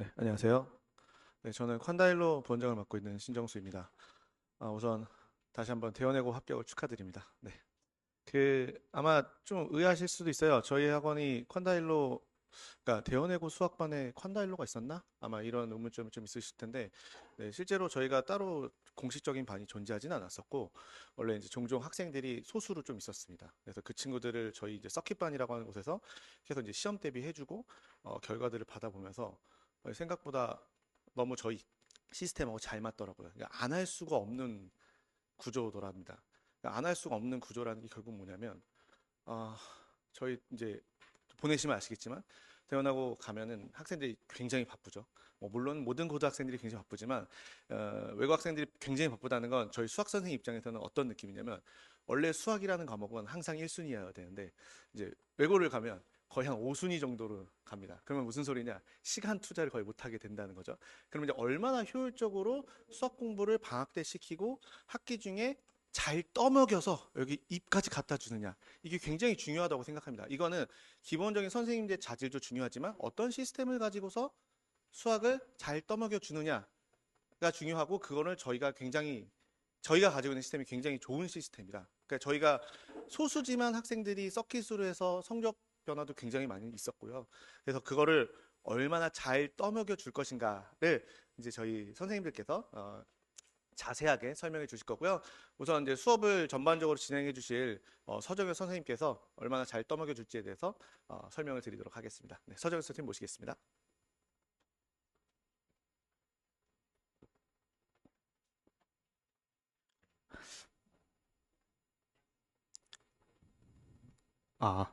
네, 안녕하세요. 네, 저는 콴다일로 부원장을 맡고 있는 신정수입니다. 우선 다시 한번 대원외고 합격을 축하드립니다. 네. 아마 좀 의아하실 수도 있어요. 저희 학원이 콴다일로, 그러니까 대원외고 수학반에 콴다일로가 있었나? 아마 이런 의문점이 좀 있으실 텐데, 네, 실제로 저희가 따로 공식적인 반이 존재하지는 않았었고, 원래 이제 종종 학생들이 소수로 좀 있었습니다. 그래서 그 친구들을 저희 이제 서킷반이라고 하는 곳에서 계속 이제 시험 대비해주고, 결과들을 받아보면서 생각보다 너무 저희 시스템하고 잘 맞더라고요. 그러니까 안 할 수가 없는 구조더랍니다. 안 할 수가 없는 구조라는 게 결국 뭐냐면, 아, 저희 이제 보내시면 아시겠지만 대원하고 가면은 학생들이 굉장히 바쁘죠. 뭐 물론 모든 고등학생들이 굉장히 바쁘지만 외국 학생들이 굉장히 바쁘다는 건 저희 수학 선생님 입장에서는 어떤 느낌이냐면 원래 수학이라는 과목은 항상 1순위여야 되는데 이제 외고를 가면 거의 한 5순위 정도로 갑니다. 그러면 무슨 소리냐? 시간 투자를 거의 못하게 된다는 거죠. 그러면 이제 얼마나 효율적으로 수학 공부를 방학 때 시키고 학기 중에 잘 떠먹여서 여기 입까지 갖다 주느냐. 이게 굉장히 중요하다고 생각합니다. 이거는 기본적인 선생님들의 자질도 중요하지만 어떤 시스템을 가지고서 수학을 잘 떠먹여 주느냐가 중요하고 그거를 저희가 가지고 있는 시스템이 굉장히 좋은 시스템이다. 그러니까 저희가 소수지만 학생들이 서킷으로 해서 성적 변화도 굉장히 많이 있었고요. 그래서 그거를 얼마나 잘 떠먹여 줄 것인가를 이제 저희 선생님들께서 자세하게 설명해 주실 거고요. 우선 이제 수업을 전반적으로 진행해 주실 서정현 선생님께서 얼마나 잘 떠먹여 줄지에 대해서 설명을 드리도록 하겠습니다. 네, 서정현 선생님 모시겠습니다. 아,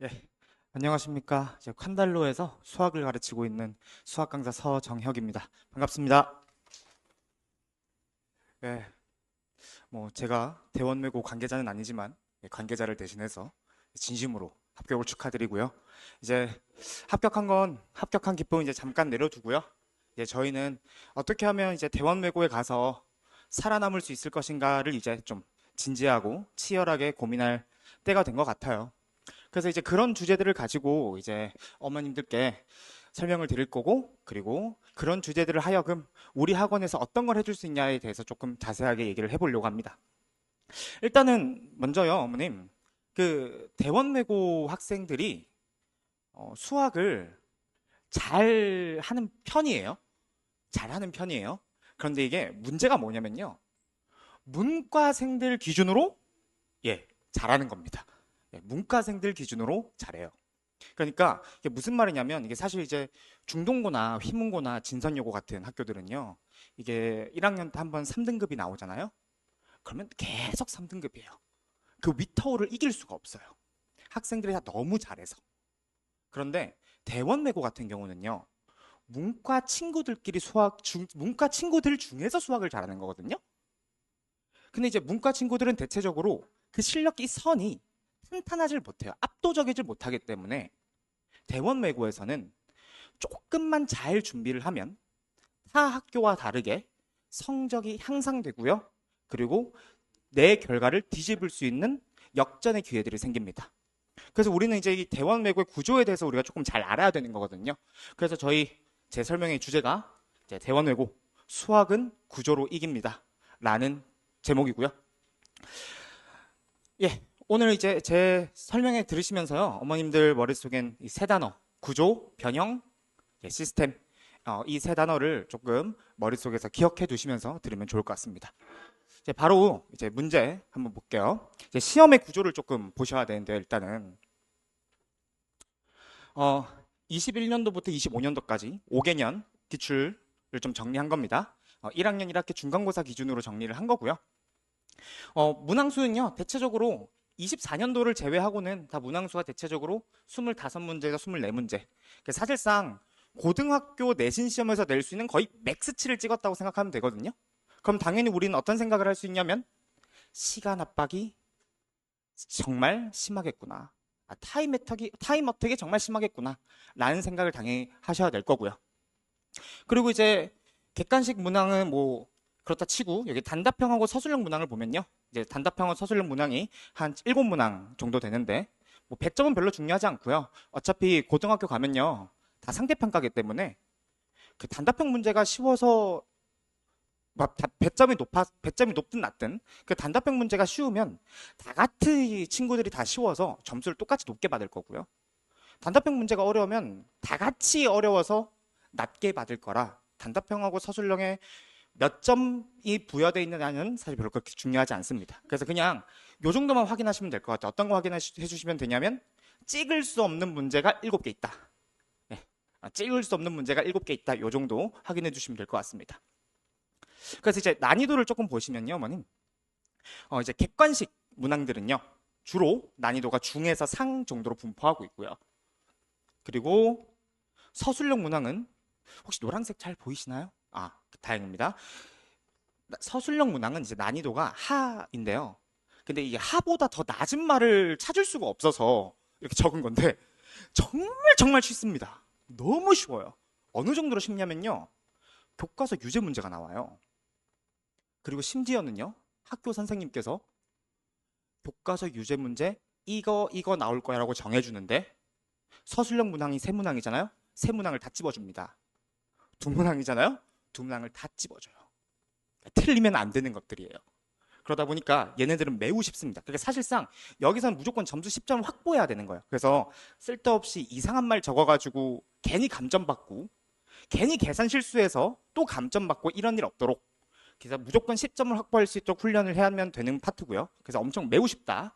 예. 안녕하십니까. 이제 콴달로에서 수학을 가르치고 있는 수학 강사 서정혁입니다. 반갑습니다. 예. 뭐 제가 대원외고 관계자는 아니지만 관계자를 대신해서 진심으로 합격을 축하드리고요. 이제 합격한 건 합격한 기쁨 이제 잠깐 내려두고요. 이제 저희는 어떻게 하면 이제 대원외고에 가서 살아남을 수 있을 것인가를 이제 좀 진지하고 치열하게 고민할 때가 된 것 같아요. 그래서 이제 그런 주제들을 가지고 이제 어머님들께 설명을 드릴 거고, 그리고 그런 주제들을 하여금 우리 학원에서 어떤 걸 해줄 수 있냐에 대해서 조금 자세하게 얘기를 해보려고 합니다. 일단은 먼저요, 어머님. 그 대원외고 학생들이 수학을 잘 하는 편이에요. 잘 하는 편이에요. 그런데 이게 문제가 뭐냐면요. 문과생들 기준으로 잘하는 겁니다. 문과생들 기준으로 잘해요. 그러니까 이게 무슨 말이냐면 이게 사실 이제 중동고나 휘문고나 진선여고 같은 학교들은요. 이게 1학년 때 한 번 3등급이 나오잖아요. 그러면 계속 3등급이에요. 그 위터우를 이길 수가 없어요. 학생들이 다 너무 잘해서. 그런데 대원외고 같은 경우는요. 문과 친구들 중에서 수학을 잘하는 거거든요. 근데 이제 문과 친구들은 대체적으로 그 실력이 선이 탄탄하지 못해요. 압도적이지 못하기 때문에 대원외고에서는 조금만 잘 준비를 하면 타 학교와 다르게 성적이 향상되고요. 그리고 내 결과를 뒤집을 수 있는 역전의 기회들이 생깁니다. 그래서 우리는 이제 이 대원외고의 구조에 대해서 우리가 조금 잘 알아야 되는 거거든요. 그래서 제 설명의 주제가 이제 대원외고 수학은 구조로 이깁니다. 라는 제목이고요. 예, 오늘 이제 제 설명에 들으시면서요. 어머님들 머릿속엔 이 세 단어, 구조, 변형, 시스템, 이 세 단어를 조금 머릿속에서 기억해 두시면서 들으면 좋을 것 같습니다. 이제 바로 이제 문제 한번 볼게요. 이제 시험의 구조를 조금 보셔야 되는데 일단은 21년도부터 25년도까지 5개년 기출을 좀 정리한 겁니다. 1학년 1학기 중간고사 기준으로 정리를 한 거고요. 문항수는요, 대체적으로 24년도를 제외하고는 다 문항수가 대체적으로 25문제에서 24문제. 사실상 고등학교 내신 시험에서 낼 수 있는 거의 맥스치를 찍었다고 생각하면 되거든요. 그럼 당연히 우리는 어떤 생각을 할 수 있냐면 시간 압박이 정말 심하겠구나. 타임 어택이 정말 심하겠구나. 라는 생각을 당연히 하셔야 될 거고요. 그리고 이제 객관식 문항은 뭐 그렇다 치고 여기 단답형하고 서술형 문항을 보면요. 이제 단답형하고 서술형 문항이 한 7문항 정도 되는데 뭐 100점은 별로 중요하지 않고요. 어차피 고등학교 가면요. 다 상대평가기 때문에 그 단답형 문제가 쉬워서 막 배점이 높든 낮든 그 단답형 문제가 쉬우면 다 같은 친구들이 다 쉬워서 점수를 똑같이 높게 받을 거고요. 단답형 문제가 어려우면 다 같이 어려워서 낮게 받을 거라 단답형하고 서술형에 몇 점이 부여되어 있느냐는 사실 별로 그렇게 중요하지 않습니다. 그래서 그냥 요 정도만 확인하시면 될 것 같아요. 어떤 거 확인해 주시면 되냐면 찍을 수 없는 문제가 7개 있다. 네. 찍을 수 없는 문제가 7개 있다. 요 정도 확인해 주시면 될 것 같습니다. 그래서 이제 난이도를 조금 보시면요, 어머님. 이제 객관식 문항들은요, 주로 난이도가 중에서 상 정도로 분포하고 있고요. 그리고 서술형 문항은 혹시 노란색 잘 보이시나요? 아, 다행입니다. 서술형 문항은 이제 난이도가 하인데요. 근데 이게 하보다 더 낮은 말을 찾을 수가 없어서 이렇게 적은 건데 정말 정말 쉽습니다. 너무 쉬워요. 어느 정도로 쉽냐면요. 교과서 유제 문제가 나와요. 그리고 심지어는요. 학교 선생님께서 교과서 유제 문제 이거 나올 거야라고 정해주는데 서술형 문항이 세 문항이잖아요. 세 문항을 다 집어줍니다. 두 문항이잖아요. 두 문항을 다 집어줘요. 틀리면 안 되는 것들이에요. 그러다 보니까 얘네들은 매우 쉽습니다. 그러니까 사실상 여기서는 무조건 점수 10점을 확보해야 되는 거예요. 그래서 쓸데없이 이상한 말 적어가지고 괜히 감점받고 괜히 계산 실수해서 또 감점받고 이런 일 없도록 그래서 무조건 10점을 확보할 수 있도록 훈련을 해야 하면 되는 파트고요. 그래서 엄청 매우 쉽다.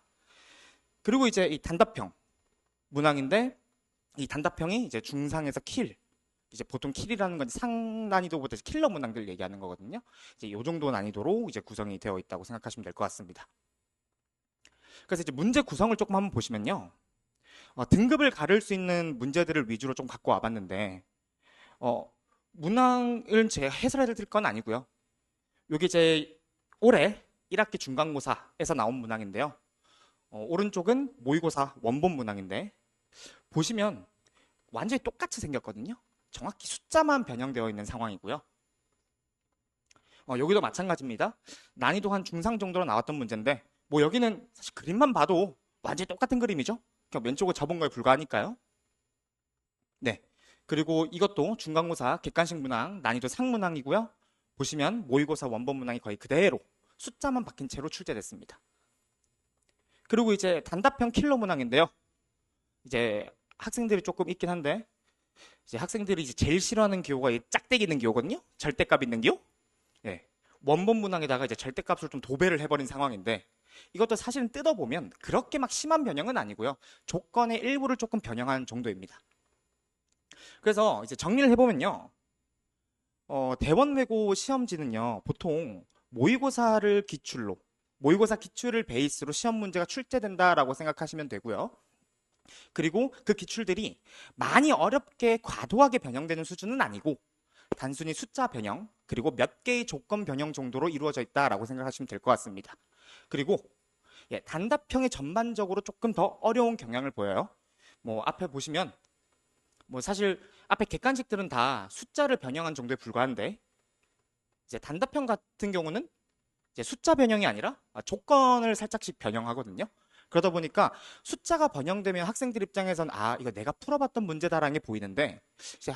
그리고 이제 이 단답형 문항인데 이 단답형이 이제 중상에서 킬 이제 보통 킬이라는 건 상 난이도보다 킬러 문항들 얘기하는 거거든요. 이제 요 정도 난이도로 이제 구성이 되어 있다고 생각하시면 될 것 같습니다. 그래서 이제 문제 구성을 조금 한번 보시면요. 등급을 가를 수 있는 문제들을 위주로 좀 갖고 와봤는데 문항을 제가 해설해 드릴 건 아니고요. 여기 이제 올해 1학기 중간고사에서 나온 문항인데요. 오른쪽은 모의고사 원본 문항인데 보시면 완전히 똑같이 생겼거든요. 정확히 숫자만 변형되어 있는 상황이고요. 여기도 마찬가지입니다. 난이도 한 중상 정도로 나왔던 문제인데 뭐 여기는 사실 그림만 봐도 완전히 똑같은 그림이죠. 그냥 왼쪽을 접은 거에 불과하니까요. 네. 그리고 이것도 중간고사 객관식 문항 난이도 상문항이고요. 보시면 모의고사 원본 문항이 거의 그대로 숫자만 바뀐 채로 출제됐습니다. 그리고 이제 단답형 킬러 문항인데요. 이제 학생들이 조금 있긴 한데 이제 학생들이 이제 제일 싫어하는 기호가 이 짝대기 있는 기호거든요. 절대값 있는 기호. 예. 원본 문항에다가 이제 절대값을 좀 도배를 해버린 상황인데 이것도 사실은 뜯어보면 그렇게 막 심한 변형은 아니고요. 조건의 일부를 조금 변형한 정도입니다. 그래서 이제 정리를 해보면요. 대원외고 시험지는요. 보통 모의고사를 기출로 모의고사 기출을 베이스로 시험 문제가 출제된다라고 생각하시면 되고요. 그리고 그 기출들이 많이 어렵게 과도하게 변형되는 수준은 아니고 단순히 숫자 변형 그리고 몇 개의 조건 변형 정도로 이루어져 있다라고 생각하시면 될 것 같습니다. 그리고 단답형이 전반적으로 조금 더 어려운 경향을 보여요. 뭐 앞에 보시면 뭐 사실 앞에 객관식들은 다 숫자를 변형한 정도에 불과한데 이제 단답형 같은 경우는 이제 숫자 변형이 아니라 조건을 살짝씩 변형하거든요. 그러다 보니까 숫자가 변형되면 학생들 입장에서는 이거 내가 풀어봤던 문제다라는 게 보이는데 이제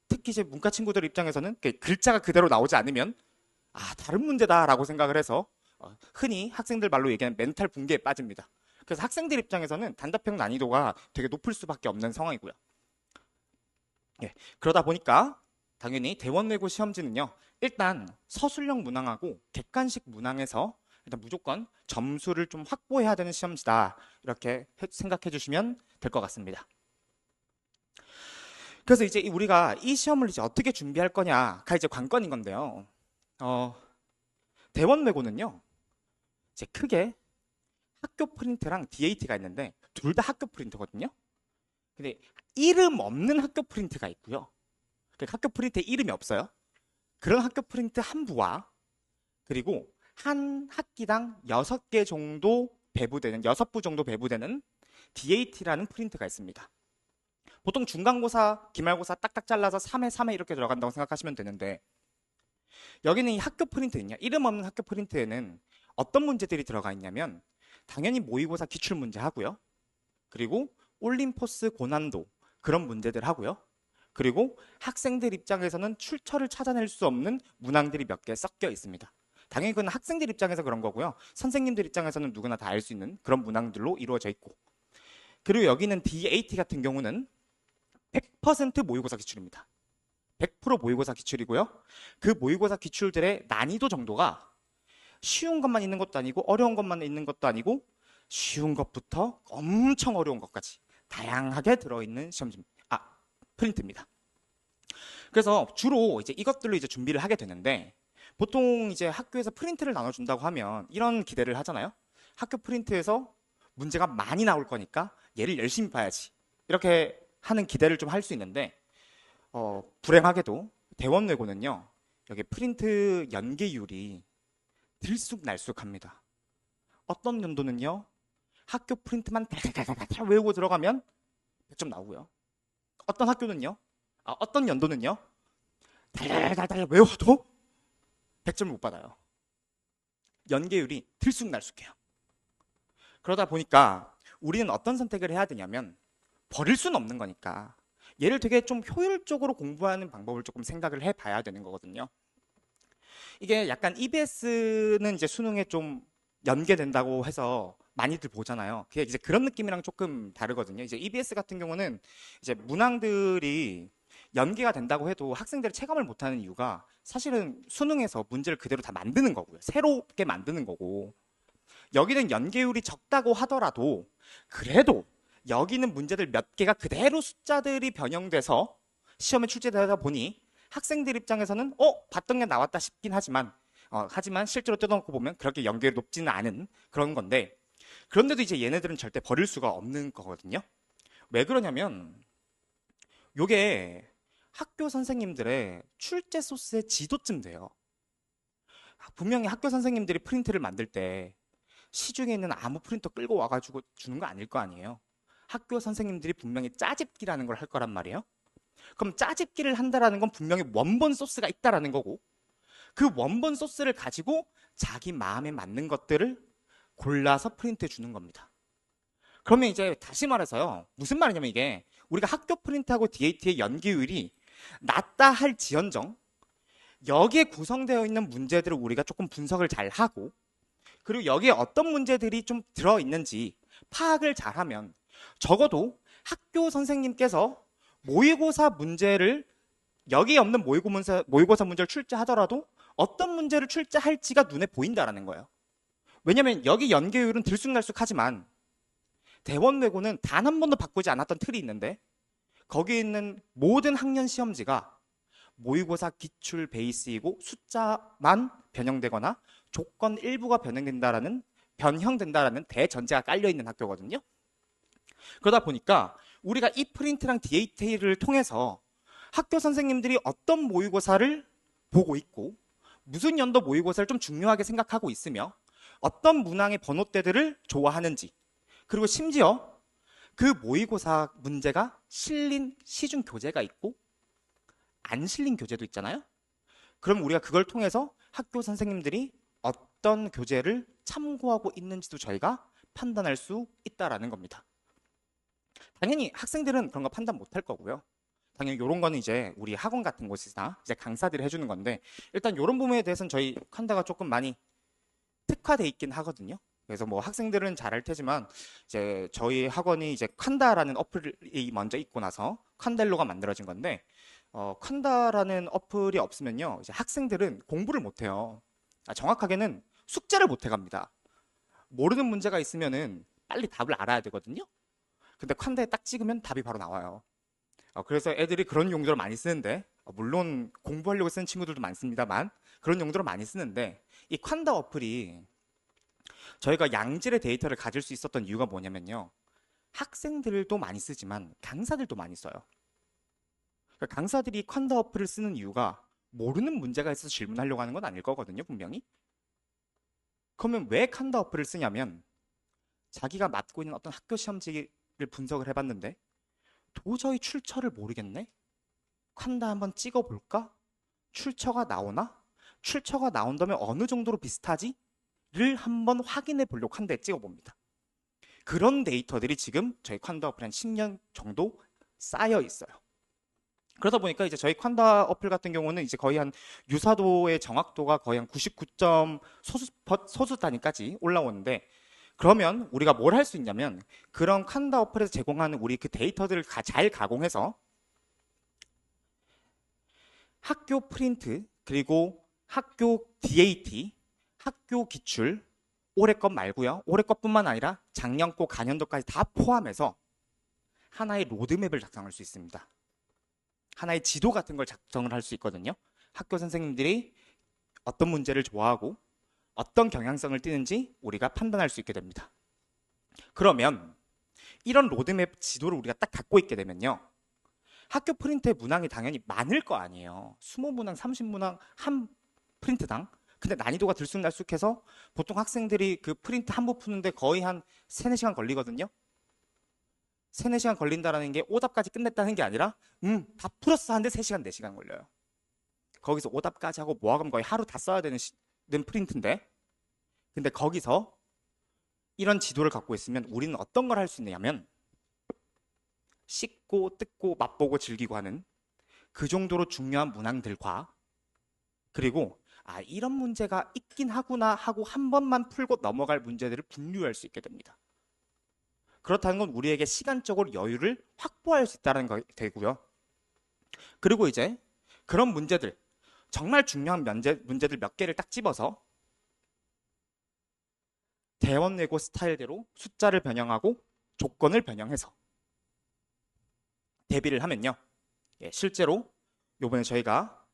특히 이제 문과 친구들 입장에서는 글자가 그대로 나오지 않으면 다른 문제다라고 생각을 해서 흔히 학생들 말로 얘기하는 멘탈 붕괴에 빠집니다. 그래서 학생들 입장에서는 단답형 난이도가 되게 높을 수밖에 없는 상황이고요. 그러다 보니까 당연히 대원외고 시험지는요. 일단 서술형 문항하고 객관식 문항에서 일단 무조건 점수를 좀 확보해야 되는 시험지다. 이렇게 생각해 주시면 될 것 같습니다. 그래서 이제 우리가 이 시험을 이제 어떻게 준비할 거냐가 이제 관건인 건데요. 대원외고는요. 이제 크게 학교 프린트랑 DAT가 있는데 둘 다 학교 프린트거든요. 근데 이름 없는 학교 프린트가 있고요. 그러니까 학교 프린트에 이름이 없어요. 그런 학교 프린트 한 부와 그리고 한 학기당 6개 정도 배부되는 6부 정도 배부되는 DAT라는 프린트가 있습니다. 보통 중간고사, 기말고사 딱딱 잘라서 3회, 3회 이렇게 들어간다고 생각하시면 되는데 여기는 이 학교 프린트는요. 이름 없는 학교 프린트에는 어떤 문제들이 들어가 있냐면 당연히 모의고사 기출문제 하고요. 그리고 올림포스 고난도 그런 문제들 하고요. 그리고 학생들 입장에서는 출처를 찾아낼 수 없는 문항들이 몇 개 섞여 있습니다. 당연히 그건 학생들 입장에서 그런 거고요. 선생님들 입장에서는 누구나 다 알 수 있는 그런 문항들로 이루어져 있고. 그리고 여기는 DAT 같은 경우는 100% 모의고사 기출입니다. 100% 모의고사 기출이고요. 그 모의고사 기출들의 난이도 정도가 쉬운 것만 있는 것도 아니고 어려운 것만 있는 것도 아니고 쉬운 것부터 엄청 어려운 것까지 다양하게 들어있는 프린트입니다. 그래서 주로 이제 이것들로 이제 준비를 하게 되는데 보통 이제 학교에서 프린트를 나눠준다고 하면 이런 기대를 하잖아요. 학교 프린트에서 문제가 많이 나올 거니까 얘를 열심히 봐야지. 이렇게 하는 기대를 좀 할 수 있는데 불행하게도 대원외고는요. 여기 프린트 연계율이 들쑥날쑥합니다. 어떤 연도는요. 학교 프린트만 달달달달 외우고 들어가면 100점 나오고요. 어떤 학교는요. 어떤 연도는요. 달달달달 외워도 100점을 못 받아요. 연계율이 들쑥날쑥해요. 그러다 보니까 우리는 어떤 선택을 해야 되냐면 버릴 수는 없는 거니까 얘를 되게 좀 효율적으로 공부하는 방법을 조금 생각을 해봐야 되는 거거든요. 이게 약간 EBS는 이제 수능에 좀 연계된다고 해서 많이들 보잖아요. 그게 이제 그런 느낌이랑 조금 다르거든요. 이제 EBS 같은 경우는 이제 문항들이 연계가 된다고 해도 학생들이 체감을 못하는 이유가 사실은 수능에서 문제를 그대로 다 만드는 거고요. 새롭게 만드는 거고. 여기는 연계율이 적다고 하더라도 그래도 여기는 문제들 몇 개가 그대로 숫자들이 변형돼서 시험에 출제되다 보니 학생들 입장에서는 봤던 게 나왔다 싶긴 하지만 실제로 뜯어놓고 보면 그렇게 연계율이 높지는 않은 그런 건데 그런데도 이제 얘네들은 절대 버릴 수가 없는 거거든요. 왜 그러냐면 요게 학교 선생님들의 출제 소스의 지도쯤 돼요. 분명히 학교 선생님들이 프린트를 만들 때 시중에 있는 아무 프린터 끌고 와가지고 주는 거 아닐 거 아니에요. 학교 선생님들이 분명히 짜집기라는 걸 할 거란 말이에요. 그럼 짜집기를 한다라는 건 분명히 원본 소스가 있다라는 거고 그 원본 소스를 가지고 자기 마음에 맞는 것들을 골라서 프린트해 주는 겁니다. 그러면 이제 다시 말해서요. 무슨 말이냐면 이게 우리가 학교 프린트하고 DAT의 연계율이 낮다 할지언정 여기에 구성되어 있는 문제들을 우리가 조금 분석을 잘 하고 그리고 여기에 어떤 문제들이 좀 들어있는지 파악을 잘하면 적어도 학교 선생님께서 모의고사 문제를 여기에 없는 모의고사 문제를 출제하더라도 어떤 문제를 출제할지가 눈에 보인다라는 거예요. 왜냐하면 여기 연계율은 들쑥날쑥하지만 대원외고는 단 한 번도 바꾸지 않았던 틀이 있는데 거기에 있는 모든 학년 시험지가 모의고사 기출 베이스이고 숫자만 변형되거나 조건 일부가 변형된다라는 대전제가 깔려있는 학교거든요. 그러다 보니까 우리가 이 프린트랑 DAT를 통해서 학교 선생님들이 어떤 모의고사를 보고 있고 무슨 연도 모의고사를 좀 중요하게 생각하고 있으며 어떤 문항의 번호대들을 좋아하는지 그리고 심지어 그 모의고사 문제가 실린 시중 교재가 있고 안 실린 교재도 있잖아요. 그럼 우리가 그걸 통해서 학교 선생님들이 어떤 교재를 참고하고 있는지도 저희가 판단할 수 있다라는 겁니다. 당연히 학생들은 그런 거 판단 못할 거고요. 당연히 이런 거는 이제 우리 학원 같은 곳이나 이제 강사들이 해주는 건데 일단 이런 부분에 대해서는 저희 칸다가 조금 많이 특화돼 있긴 하거든요. 그래서 뭐 학생들은 잘할 테지만 이제 저희 학원이 이제 칸다라는 어플이 먼저 있고 나서 칸델로가 만들어진 건데 칸다라는 어플이 없으면요 이제 학생들은 공부를 못 해요. 정확하게는 숙제를 못 해갑니다. 모르는 문제가 있으면은 빨리 답을 알아야 되거든요. 근데 칸다에 딱 찍으면 답이 바로 나와요. 그래서 애들이 그런 용도로 많이 쓰는데 물론 공부하려고 쓰는 친구들도 많습니다만 그런 용도로 많이 쓰는데 이 칸다 어플이 저희가 양질의 데이터를 가질 수 있었던 이유가 뭐냐면요. 학생들도 많이 쓰지만 강사들도 많이 써요. 그러니까 강사들이 칸다 어플을 쓰는 이유가 모르는 문제가 있어서 질문하려고 하는 건 아닐 거거든요. 분명히. 그러면 왜 칸다 어플을 쓰냐면 자기가 맡고 있는 어떤 학교 시험지를 분석을 해봤는데 도저히 출처를 모르겠네? 칸다 한번 찍어볼까? 출처가 나오나? 출처가 나온다면 어느 정도로 비슷하지? 를 한번 확인해 보려고 칸다에 찍어봅니다. 그런 데이터들이 지금 저희 칸다 어플에 한 10년 정도 쌓여 있어요. 그러다 보니까 이제 저희 콴다 어플 같은 경우는 이제 거의 한 유사도의 정확도가 거의 한 99점 소수 단위까지 올라오는데, 그러면 우리가 뭘 할 수 있냐면 그런 콴다 어플에서 제공하는 우리 그 데이터들을 잘 가공해서 학교 프린트, 그리고 학교 DAT, 학교 기출, 올해 것 말고요. 올해 것뿐만 아니라 작년 거, 가년도까지 다 포함해서 하나의 로드맵을 작성할 수 있습니다. 하나의 지도 같은 걸 작성을 할 수 있거든요. 학교 선생님들이 어떤 문제를 좋아하고 어떤 경향성을 띠는지 우리가 판단할 수 있게 됩니다. 그러면 이런 로드맵 지도를 우리가 딱 갖고 있게 되면요. 학교 프린트의 문항이 당연히 많을 거 아니에요. 20문항, 30문항 한 프린트당. 근데 난이도가 들쑥날쑥해서 보통 학생들이 그 프린트 한 부 푸는데 거의 한 3, 4시간 걸리거든요. 3, 4시간 걸린다는 게 오답까지 끝냈다는 게 아니라 다 풀었어 하는데 3시간, 4시간 걸려요. 거기서 오답까지 하고 모아가면 거의 하루 다 써야 되는 프린트인데, 근데 거기서 이런 지도를 갖고 있으면 우리는 어떤 걸 할 수 있냐면 씹고 뜯고 맛보고 즐기고 하는 그 정도로 중요한 문항들과, 그리고 이런 문제가 있긴 하구나 하고 한 번만 풀고 넘어갈 문제들을 분류할 수 있게 됩니다. 그렇다는 건 우리에게 시간적으로 여유를 확보할 수 있다는 거 되고요. 그리고 이제 그런 문제들, 정말 중요한 문제들 몇 개를 딱 집어서 대원 외고 스타일대로 숫자를 변형하고 조건을 변형해서 대비를 하면요. 실제로 요번에 저희가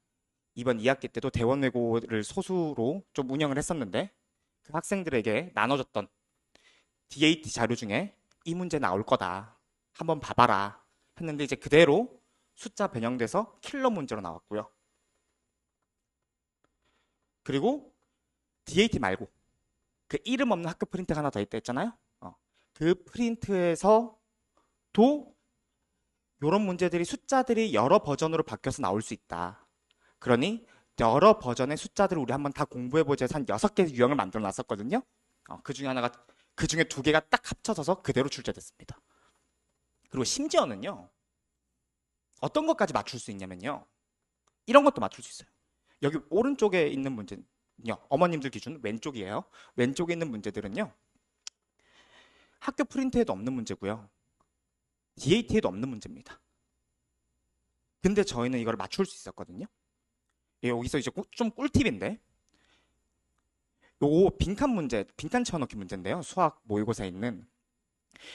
이번 2학기 때도 대원 외고를 소수로 좀 운영을 했었는데, 그 학생들에게 나눠줬던 DAT 자료 중에 이 문제 나올 거다, 한번 봐봐라 했는데 이제 그대로 숫자 변형돼서 킬러 문제로 나왔고요. 그리고 DAT 말고 그 이름 없는 학교 프린트가 하나 더 있다 했잖아요. 그 프린트에서도 이런 문제들이 숫자들이 여러 버전으로 바뀌어서 나올 수 있다. 그러니 여러 버전의 숫자들을 우리 한번 다 공부해보자 해서 한 6개 유형을 만들어 놨었거든요. 그 중에 2개가 딱 합쳐져서 그대로 출제됐습니다. 그리고 심지어는요, 어떤 것까지 맞출 수 있냐면요, 이런 것도 맞출 수 있어요. 여기 오른쪽에 있는 문제는요, 어머님들 기준 왼쪽이에요. 왼쪽에 있는 문제들은요, 학교 프린트에도 없는 문제고요, DAT에도 없는 문제입니다. 근데 저희는 이걸 맞출 수 있었거든요. 여기서 이제 좀 꿀팁인데, 요거 빈칸 문제, 빈칸 채워넣기 문제인데요. 수학 모의고사에 있는.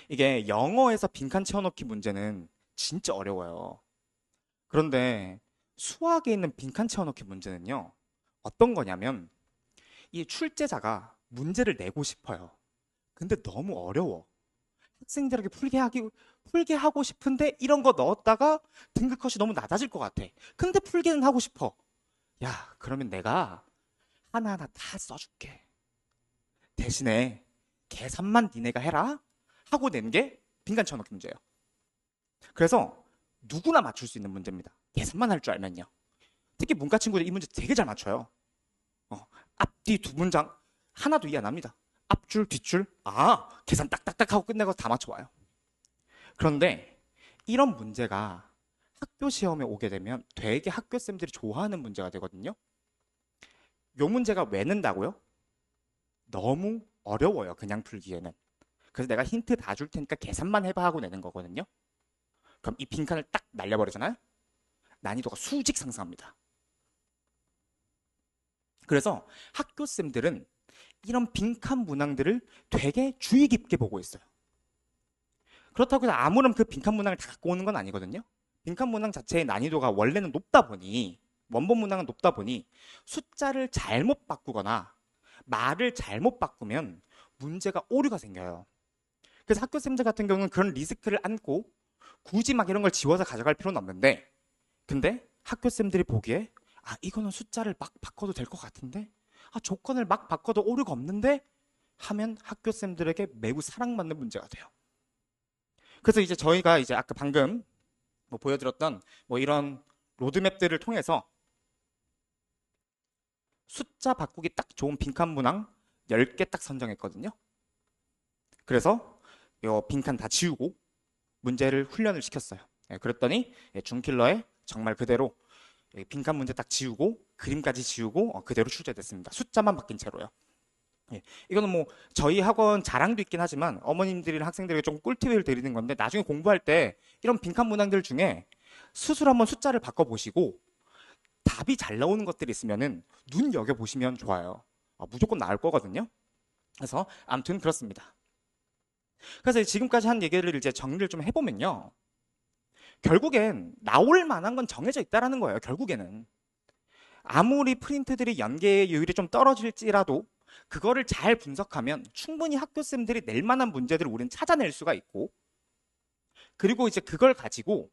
이게 영어에서 빈칸 채워넣기 문제는 진짜 어려워요. 그런데 수학에 있는 빈칸 채워넣기 문제는요, 어떤 거냐면 이 출제자가 문제를 내고 싶어요. 근데 너무 어려워. 학생들에게 풀게 하고 싶은데 이런 거 넣었다가 등급 컷이 너무 낮아질 것 같아. 근데 풀게는 하고 싶어. 야, 그러면 내가 하나하나 다 써줄게. 대신에 계산만 니네가 해라 하고 낸 게 빈칸 채워넣기 문제예요. 그래서 누구나 맞출 수 있는 문제입니다. 계산만 할 줄 알면요. 특히 문과 친구들 이 문제 되게 잘 맞춰요. 앞뒤 두 문장 하나도 이해 안 합니다. 앞줄 뒷줄 계산 딱딱딱 하고 끝내고 다 맞춰와요. 그런데 이런 문제가 학교 시험에 오게 되면 되게 학교쌤들이 좋아하는 문제가 되거든요. 요 문제가 왜 낸다고요? 너무 어려워요, 그냥 풀기에는. 그래서 내가 힌트 다 줄 테니까 계산만 해봐 하고 내는 거거든요. 그럼 이 빈칸을 딱 날려버리잖아요. 난이도가 수직 상승합니다. 그래서 학교쌤들은 이런 빈칸 문항들을 되게 주의 깊게 보고 있어요. 그렇다고 해서 아무런 그 빈칸 문항을 다 갖고 오는 건 아니거든요. 빈칸 문항 자체의 난이도가 원래는 높다 보니, 원본 문항은 높다 보니 숫자를 잘못 바꾸거나 말을 잘못 바꾸면 문제가 오류가 생겨요. 그래서 학교쌤들 같은 경우는 그런 리스크를 안고 굳이 막 이런 걸 지워서 가져갈 필요는 없는데, 근데 학교쌤들이 보기에 이거는 숫자를 막 바꿔도 될 것 같은데, 조건을 막 바꿔도 오류가 없는데 하면 학교쌤들에게 매우 사랑받는 문제가 돼요. 그래서 이제 저희가 이제 아까 방금 보여드렸던 이런 로드맵들을 통해서 숫자 바꾸기 딱 좋은 빈칸 문항 10개 딱 선정했거든요. 그래서 이 빈칸 다 지우고 문제를 훈련을 시켰어요. 그랬더니 준킬러의 정말 그대로 여기 빈칸 문제 딱 지우고 그림까지 지우고 그대로 출제됐습니다. 숫자만 바뀐 채로요. 예, 이거는 뭐 저희 학원 자랑도 있긴 하지만 어머님들이나 학생들에게 좀 꿀팁을 드리는 건데 나중에 공부할 때 이런 빈칸 문항들 중에 스스로 한번 숫자를 바꿔보시고 답이 잘 나오는 것들이 있으면은 눈여겨보시면 좋아요. 무조건 나올 거거든요. 그래서 아무튼 그렇습니다. 그래서 지금까지 한 얘기를 이제 정리를 좀 해보면요. 결국엔 나올 만한 건 정해져 있다라는 거예요. 결국에는. 아무리 프린트들이 연계율이 좀 떨어질지라도 그거를 잘 분석하면 충분히 학교쌤들이 낼 만한 문제들을 우리는 찾아낼 수가 있고 그리고 이제 그걸 가지고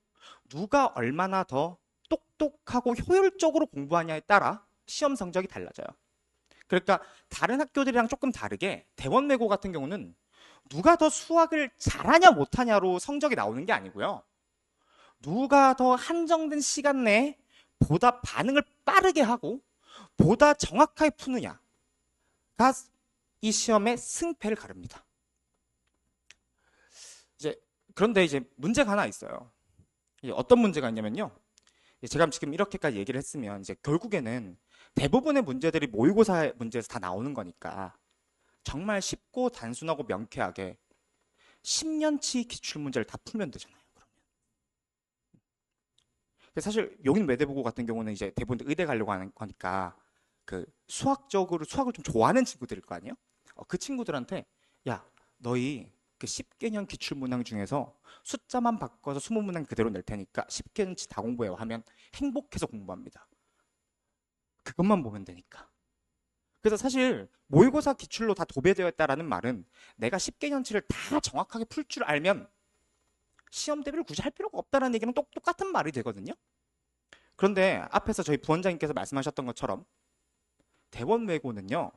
누가 얼마나 더 똑똑하고 효율적으로 공부하냐에 따라 시험 성적이 달라져요. 그러니까 다른 학교들이랑 조금 다르게 대원외고 같은 경우는 누가 더 수학을 잘하냐 못하냐로 성적이 나오는 게 아니고요. 누가 더 한정된 시간 내에 보다 반응을 빠르게 하고 보다 정확하게 푸느냐가 이 시험의 승패를 가릅니다. 그런데 이제 문제가 하나 있어요. 어떤 문제가 있냐면요. 제가 지금 이렇게까지 얘기를 했으면 이제 결국에는 대부분의 문제들이 모의고사 문제에서 다 나오는 거니까 정말 쉽고 단순하고 명쾌하게 10년치 기출문제를 다 풀면 되잖아요. 그러면. 사실 여기는 외대부고 같은 경우는 이제 대부분 의대 가려고 하는 거니까 그 수학적으로 수학을 좀 좋아하는 친구들일 거 아니에요? 그 친구들한테 야, 너희 그 10개년 기출문항 중에서 숫자만 바꿔서 20문항 그대로 낼 테니까 10개년치 다 공부해요 하면 행복해서 공부합니다. 그것만 보면 되니까. 그래서 사실 모의고사 기출로 다 도배되어 있다라는 말은 내가 10개년치를 다 정확하게 풀 줄 알면 시험 대비를 굳이 할 필요가 없다는 얘기는 똑같은 말이 되거든요. 그런데 앞에서 저희 부원장님께서 말씀하셨던 것처럼 대원외고는요.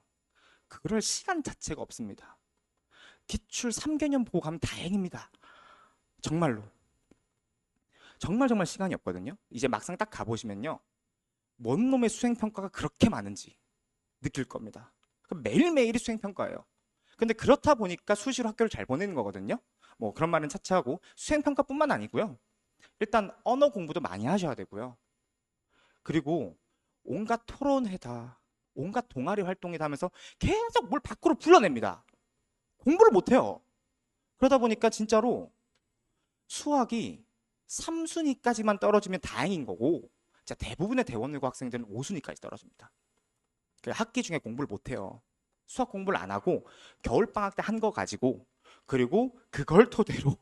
그럴 시간 자체가 없습니다. 기출 3개년 보고 가면 다행입니다. 정말로. 정말 시간이 없거든요. 이제 막상 딱 가보시면요. 뭔 놈의 수행평가가 그렇게 많은지 느낄 겁니다. 매일매일이 수행평가예요. 근데 그렇다 보니까 수시로 학교를 잘 보내는 거거든요. 뭐 그런 말은 차치하고 수행평가뿐만 아니고요. 일단 언어 공부도 많이 하셔야 되고요. 그리고 온갖 토론회다, 온갖 동아리 활동이다 하면서 계속 뭘 밖으로 불러냅니다. 공부를 못해요. 그러다 보니까 진짜로 수학이 3순위까지만 떨어지면 다행인 거고 진짜 대부분의 대원외고 학생들은 5순위까지 떨어집니다. 학기 중에 공부를 못해요. 수학 공부를 안 하고 겨울방학 때 한 거 가지고 그리고 그걸 토대로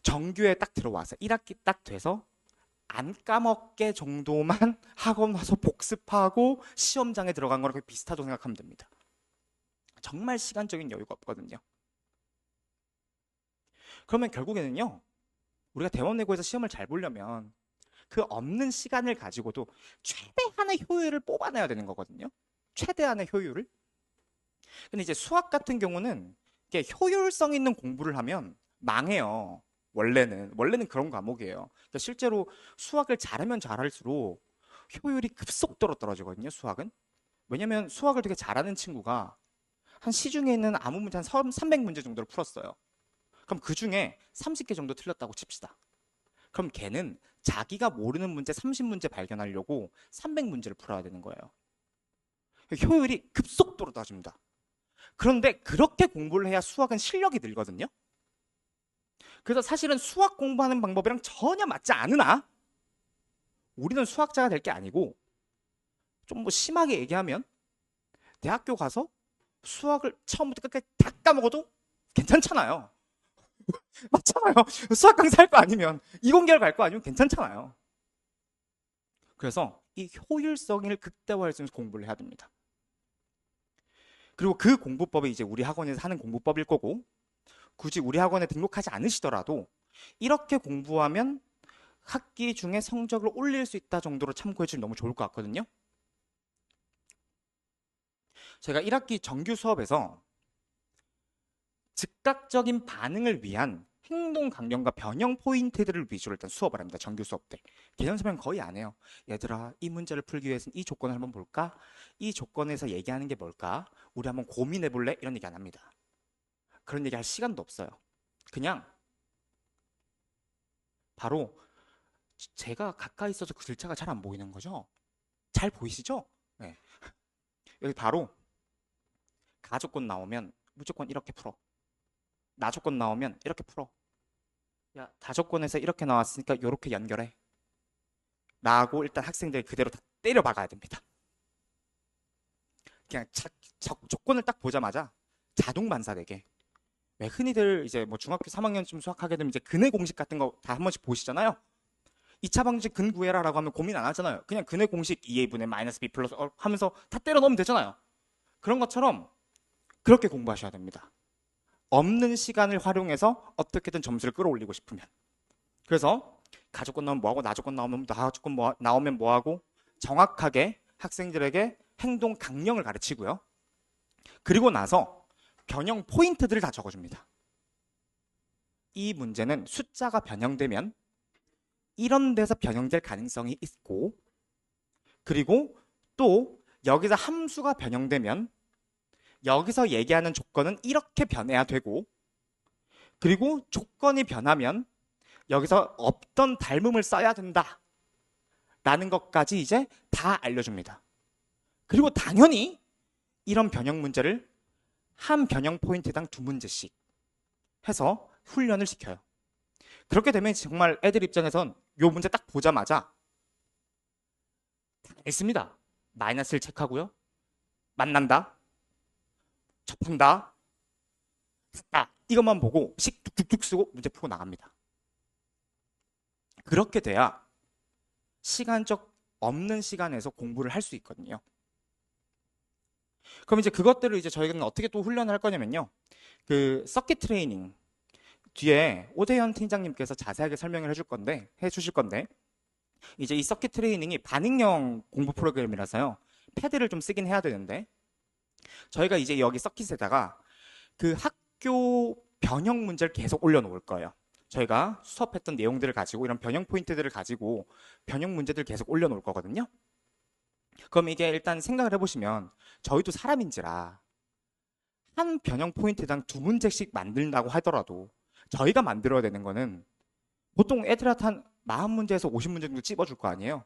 정규에 딱 들어와서 1학기 딱 돼서 안 까먹게 정도만 학원 와서 복습하고 시험장에 들어간 거랑 비슷하다고 생각하면 됩니다. 정말 시간적인 여유가 없거든요. 그러면 결국에는요. 우리가 대원외고에서 시험을 잘 보려면 그 없는 시간을 가지고도 최대한의 효율을 뽑아내야 되는 거거든요. 최대한의 효율을. 근데 이제 수학 같은 경우는 이게 효율성 있는 공부를 하면 망해요. 원래는 그런 과목이에요. 그러니까 실제로 수학을 잘하면 잘할수록 효율이 급속도로 떨어지거든요. 수학은. 왜냐면 수학을 되게 잘하는 친구가 한 시중에 있는 아무 문제 한 300문제 정도를 풀었어요. 그럼 그 중에 30개 정도 틀렸다고 칩시다. 그럼 걔는 자기가 모르는 문제 30문제 발견하려고 300문제를 풀어야 되는 거예요. 효율이 급속도로 떨어집니다. 그런데 그렇게 공부를 해야 수학은 실력이 늘거든요. 그래서 사실은 수학 공부하는 방법이랑 전혀 맞지 않으나 우리는 수학자가 될 게 아니고 좀 뭐 심하게 얘기하면 대학교 가서 수학을 처음부터 끝까지 다 까먹어도 괜찮잖아요. 맞잖아요. 수학 강사 할 거 아니면 이공계열 갈 거 아니면 괜찮잖아요. 그래서 이 효율성을 극대화할 수 있는 공부를 해야 됩니다. 그리고 그 공부법이 이제 우리 학원에서 하는 공부법일 거고 굳이 우리 학원에 등록하지 않으시더라도 이렇게 공부하면 학기 중에 성적을 올릴 수 있다 정도로 참고해 주면 너무 좋을 것 같거든요. 제가 1학기 정규 수업에서 즉각적인 반응을 위한 행동 강령과 변형 포인트들을 위주로 일단 수업을 합니다. 정규 수업 때. 개념 설명 거의 안 해요. 얘들아, 이 문제를 풀기 위해서는 이 조건을 한번 볼까? 이 조건에서 얘기하는 게 뭘까? 우리 한번 고민해 볼래? 이런 얘기 안 합니다. 그런 얘기 할 시간도 없어요. 그냥 바로 제가 가까이 있어서 그 글자가 잘 안 보이는 거죠? 잘 보이시죠? 네. 여기 바로 가조건 나오면 무조건 이렇게 풀어. 나조건 나오면 이렇게 풀어. 야, 다조건에서 이렇게 나왔으니까 이렇게 연결해. 라고 일단 학생들이 그대로 다 때려 박아야 됩니다. 그냥 조건을 딱 보자마자 자동 반사되게. 왜 흔히들 이제 뭐 중학교 3학년쯤 수학하게 되면 이제 근해 공식 같은 거 다 한 번씩 보시잖아요. 2차 방정식 근 구해라라고 하면 고민 안 하잖아요. 그냥 근해 공식 2a분의 마이너스 b 플러스 하면서 다 때려 넣으면 되잖아요. 그런 것처럼 그렇게 공부하셔야 됩니다. 없는 시간을 활용해서 어떻게든 점수를 끌어올리고 싶으면. 그래서 가조건 나오면 뭐하고 나조건 나오면 나조건 나오면 뭐하고 정확하게 학생들에게 행동 강령을 가르치고요. 그리고 나서 변형 포인트들을 다 적어줍니다. 이 문제는 숫자가 변형되면 이런 데서 변형될 가능성이 있고, 그리고 또 여기서 함수가 변형되면 여기서 얘기하는 조건은 이렇게 변해야 되고, 그리고 조건이 변하면 여기서 없던 닮음을 써야 된다 라는 것까지 이제 다 알려줍니다. 그리고 당연히 이런 변형 문제를 한 변형 포인트당 2문제씩 해서 훈련을 시켜요. 그렇게 되면 정말 애들 입장에선 요 문제 딱 보자마자 있습니다. 마이너스를 체크하고요. 만난다. 접한다. 다 이것만 보고 식 툭툭툭 쓰고 문제 풀고 나갑니다. 그렇게 돼야 시간적 없는 시간에서 공부를 할 수 있거든요. 그럼 이제 그것들을 이제 저희는 어떻게 또 훈련을 할 거냐면요. 그 서킷 트레이닝 뒤에 오대현 팀장님께서 자세하게 설명을 해주실 건데 이제 이 서킷 트레이닝이 반응형 공부 프로그램이라서요. 패드를 좀 쓰긴 해야 되는데 저희가 이제 여기 서킷에다가 그 학교 변형 문제를 계속 올려놓을 거예요. 저희가 수업했던 내용들을 가지고 이런 변형 포인트들을 가지고 변형 문제들을 계속 올려놓을 거거든요. 그럼 이게 일단 생각을 해보시면 저희도 사람인지라 한 변형 포인트당 2문제씩 만든다고 하더라도 저희가 만들어야 되는 거는 보통 애들한테 한 40문제에서 50문제 정도 찝어줄 거 아니에요.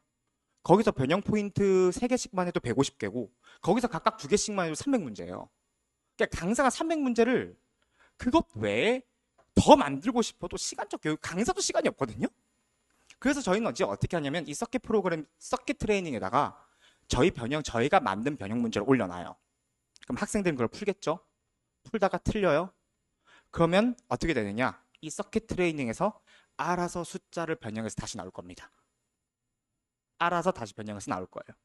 거기서 변형 포인트 3개씩만 해도 150개고 거기서 각각 2개씩만 해도 300문제예요. 그러니까 강사가 300문제를 그것 외에 더 만들고 싶어도 시간적 교육, 강사도 시간이 없거든요. 그래서 저희는 어떻게 하냐면 이 서킷 트레이닝에다가 저희가 만든 변형 문제를 올려놔요. 그럼 학생들은 그걸 풀겠죠? 풀다가 틀려요? 그러면 어떻게 되느냐? 이 서킷 트레이닝에서 알아서 숫자를 변형해서 다시 나올 겁니다. 알아서 다시 변형해서 나올 거예요.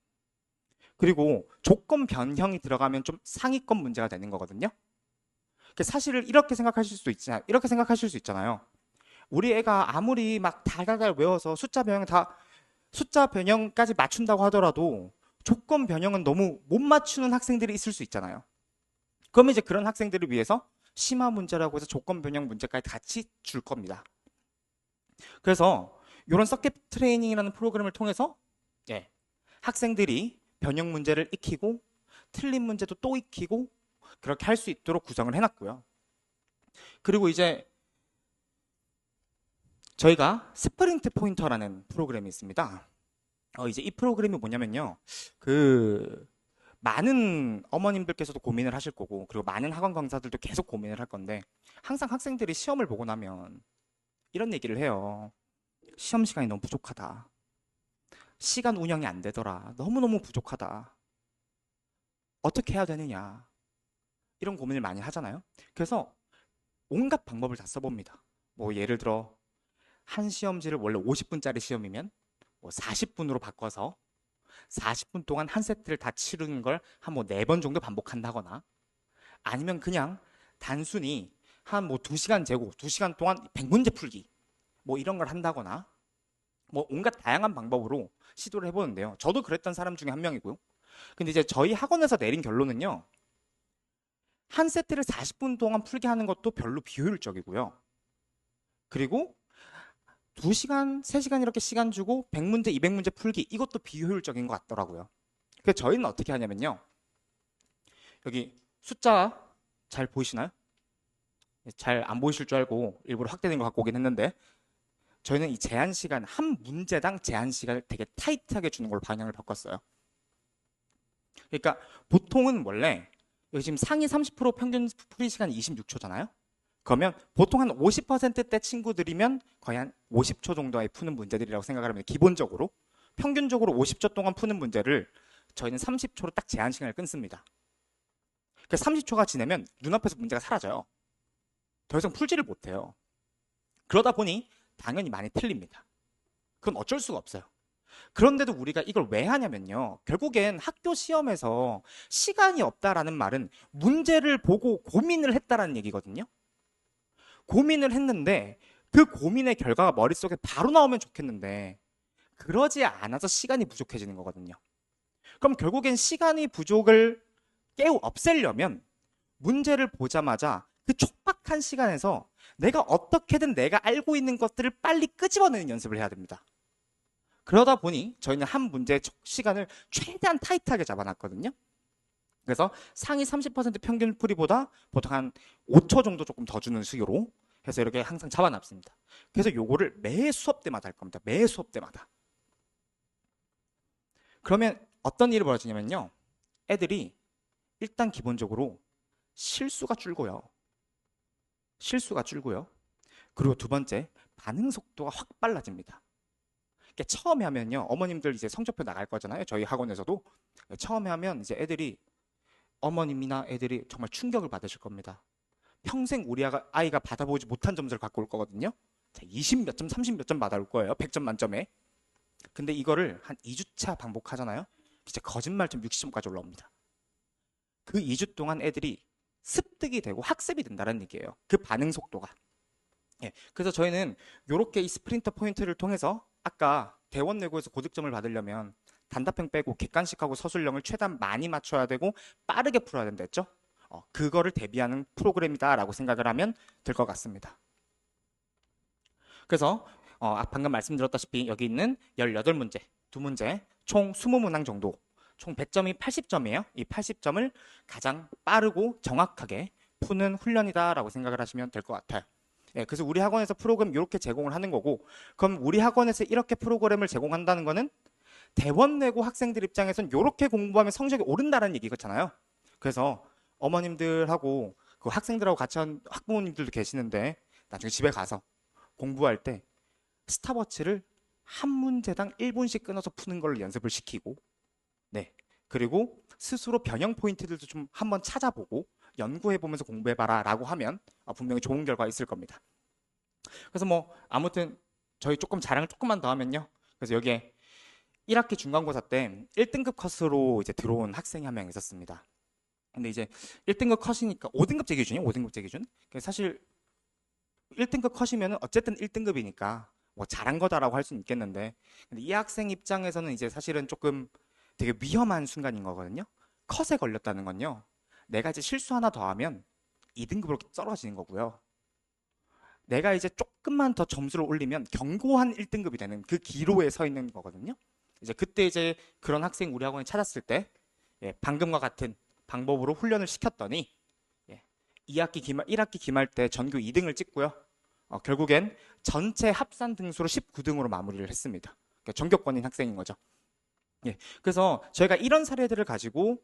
그리고 조건 변형이 들어가면 좀 상위권 문제가 되는 거거든요. 사실 이렇게 생각하실 수 있잖아요. 우리 애가 아무리 막 달달달 외워서 숫자 변형까지 맞춘다고 하더라도 조건 변형은 너무 못 맞추는 학생들이 있을 수 있잖아요. 그러면 이제 그런 학생들을 위해서 심화 문제라고 해서 조건 변형 문제까지 같이 줄 겁니다. 그래서 이런 서킷 트레이닝이라는 프로그램을 통해서 학생들이 변형 문제를 익히고 틀린 문제도 또 익히고 그렇게 할 수 있도록 구성을 해놨고요. 그리고 이제 저희가 스프린트 포인터라는 프로그램이 있습니다. 이제 이 프로그램이 뭐냐면요. 많은 어머님들께서도 고민을 하실 거고 그리고 많은 학원 강사들도 계속 고민을 할 건데 항상 학생들이 시험을 보고 나면 이런 얘기를 해요. 시험 시간이 너무 부족하다. 시간 운영이 안 되더라. 너무너무 부족하다. 어떻게 해야 되느냐. 이런 고민을 많이 하잖아요. 그래서 온갖 방법을 다 써봅니다. 뭐 예를 들어 한 시험지를 원래 50분짜리 시험이면 뭐 40분으로 바꿔서 40분 동안 한 세트를 다 치르는 걸 한 뭐 4번 정도 반복한다거나 아니면 그냥 단순히 한 뭐 2시간 재고 2시간 동안 100문제 풀기 뭐 이런 걸 한다거나 뭐 온갖 다양한 방법으로 시도를 해보는데요. 저도 그랬던 사람 중에 한 명이고요. 근데 이제 저희 학원에서 내린 결론은요. 한 세트를 40분 동안 풀게 하는 것도 별로 비효율적이고요. 그리고 2시간, 3시간 이렇게 시간 주고 100문제, 200문제 풀기 이것도 비효율적인 것 같더라고요. 그래서 저희는 어떻게 하냐면요. 여기 숫자 잘 보이시나요? 잘 안 보이실 줄 알고 일부러 확대된 거 갖고 오긴 했는데 저희는 이 제한 시간, 한 문제당 제한 시간을 되게 타이트하게 주는 걸로 방향을 바꿨어요. 그러니까 보통은 원래 여기 지금 상위 30% 평균 풀이 시간이 26초잖아요. 그러면 보통 한 50%대 친구들이면 거의 한 50초 정도에 푸는 문제들이라고 생각을 하면 기본적으로 평균적으로 50초 동안 푸는 문제를 저희는 30초로 딱 제한 시간을 끊습니다. 그 30초가 지나면 눈앞에서 문제가 사라져요. 더 이상 풀지를 못해요. 그러다 보니 당연히 많이 틀립니다. 그건 어쩔 수가 없어요. 그런데도 우리가 이걸 왜 하냐면요. 결국엔 학교 시험에서 시간이 없다라는 말은 문제를 보고 고민을 했다라는 얘기거든요. 고민을 했는데 그 고민의 결과가 머릿속에 바로 나오면 좋겠는데 그러지 않아서 시간이 부족해지는 거거든요. 그럼 결국엔 시간이 부족을 없애려면 문제를 보자마자 그 촉박한 시간에서 내가 어떻게든 내가 알고 있는 것들을 빨리 끄집어내는 연습을 해야 됩니다. 그러다 보니 저희는 한 문제의 시간을 최대한 타이트하게 잡아놨거든요. 그래서 상위 30% 평균 풀이보다 보통 한 5초 정도 조금 더 주는 식으로 해서 이렇게 항상 잡아놨습니다. 그래서 요거를 매 수업 때마다 할 겁니다. 매 수업 때마다. 그러면 어떤 일이 벌어지냐면요. 애들이 일단 기본적으로 실수가 줄고요. 그리고 두 번째, 반응 속도가 확 빨라집니다. 그러니까 처음에 하면요. 어머님들 이제 성적표 나갈 거잖아요. 저희 학원에서도. 처음에 하면 이제 애들이 어머님이나 애들이 정말 충격을 받으실 겁니다. 평생 우리 아이가 받아보지 못한 점수를 갖고 올 거거든요. 20 몇 점, 30 몇 점 받아올 거예요. 100점 만점에. 근데 이거를 한 2주차 반복하잖아요. 진짜 거짓말점 60점까지 올라옵니다. 그 2주 동안 애들이 습득이 되고 학습이 된다는 얘기예요. 그 반응 속도가. 예, 그래서 저희는 이렇게 이 스프린터 포인트를 통해서 아까 대원 내고에서 고득점을 받으려면 단답형 빼고 객관식하고 서술형을 최대한 많이 맞춰야 되고 빠르게 풀어야 된다 했죠? 그거를 대비하는 프로그램이다라고 생각을 하면 될 것 같습니다. 그래서 방금 말씀드렸다시피 여기 있는 18문제, 2문제, 총 20문항 정도, 총 100점이 80점이에요. 이 80점을 가장 빠르고 정확하게 푸는 훈련이다라고 생각을 하시면 될 것 같아요. 예, 그래서 우리 학원에서 프로그램 이렇게 제공을 하는 거고, 그럼 우리 학원에서 이렇게 프로그램을 제공한다는 거는 대원 내고 학생들 입장에선 이렇게 공부하면 성적이 오른다는 얘기잖아요. 그래서 어머님들하고 그 학생들하고 같이 한 학부모님들도 계시는데 나중에 집에 가서 공부할 때 스탑워치를 한 문제당 1분씩 끊어서 푸는 걸 연습을 시키고, 네, 그리고 스스로 변형 포인트들도 좀 한번 찾아보고 연구해보면서 공부해봐라 라고 하면 분명히 좋은 결과가 있을 겁니다. 그래서 뭐 아무튼 저희 조금 자랑을 조금만 더 하면요. 그래서 여기에 1학기 중간고사 때 1등급 컷으로 이제 들어온 학생이 한 명 있었습니다. 근데 이제 1등급 컷이니까 5등급제 기준이에요. 5등급제 기준. 사실 1등급 컷이면 어쨌든 1등급이니까 뭐 잘한 거다라고 할 수는 있겠는데, 근데 이 학생 입장에서는 이제 사실은 조금 되게 위험한 순간인 거거든요. 컷에 걸렸다는 건요. 내가 이제 실수 하나 더 하면 2등급으로 떨어지는 거고요. 내가 이제 조금만 더 점수를 올리면 견고한 1등급이 되는 그 기로에 서 있는 거거든요. 이제 그때 이제 그런 학생 우리 학원에 찾았을 때 방금과 같은 방법으로 훈련을 시켰더니 1학기 기말 때 전교 2등을 찍고요. 결국엔 전체 합산 등수로 19등으로 마무리를 했습니다. 그러니까 전교권인 학생인 거죠. 그래서 저희가 이런 사례들을 가지고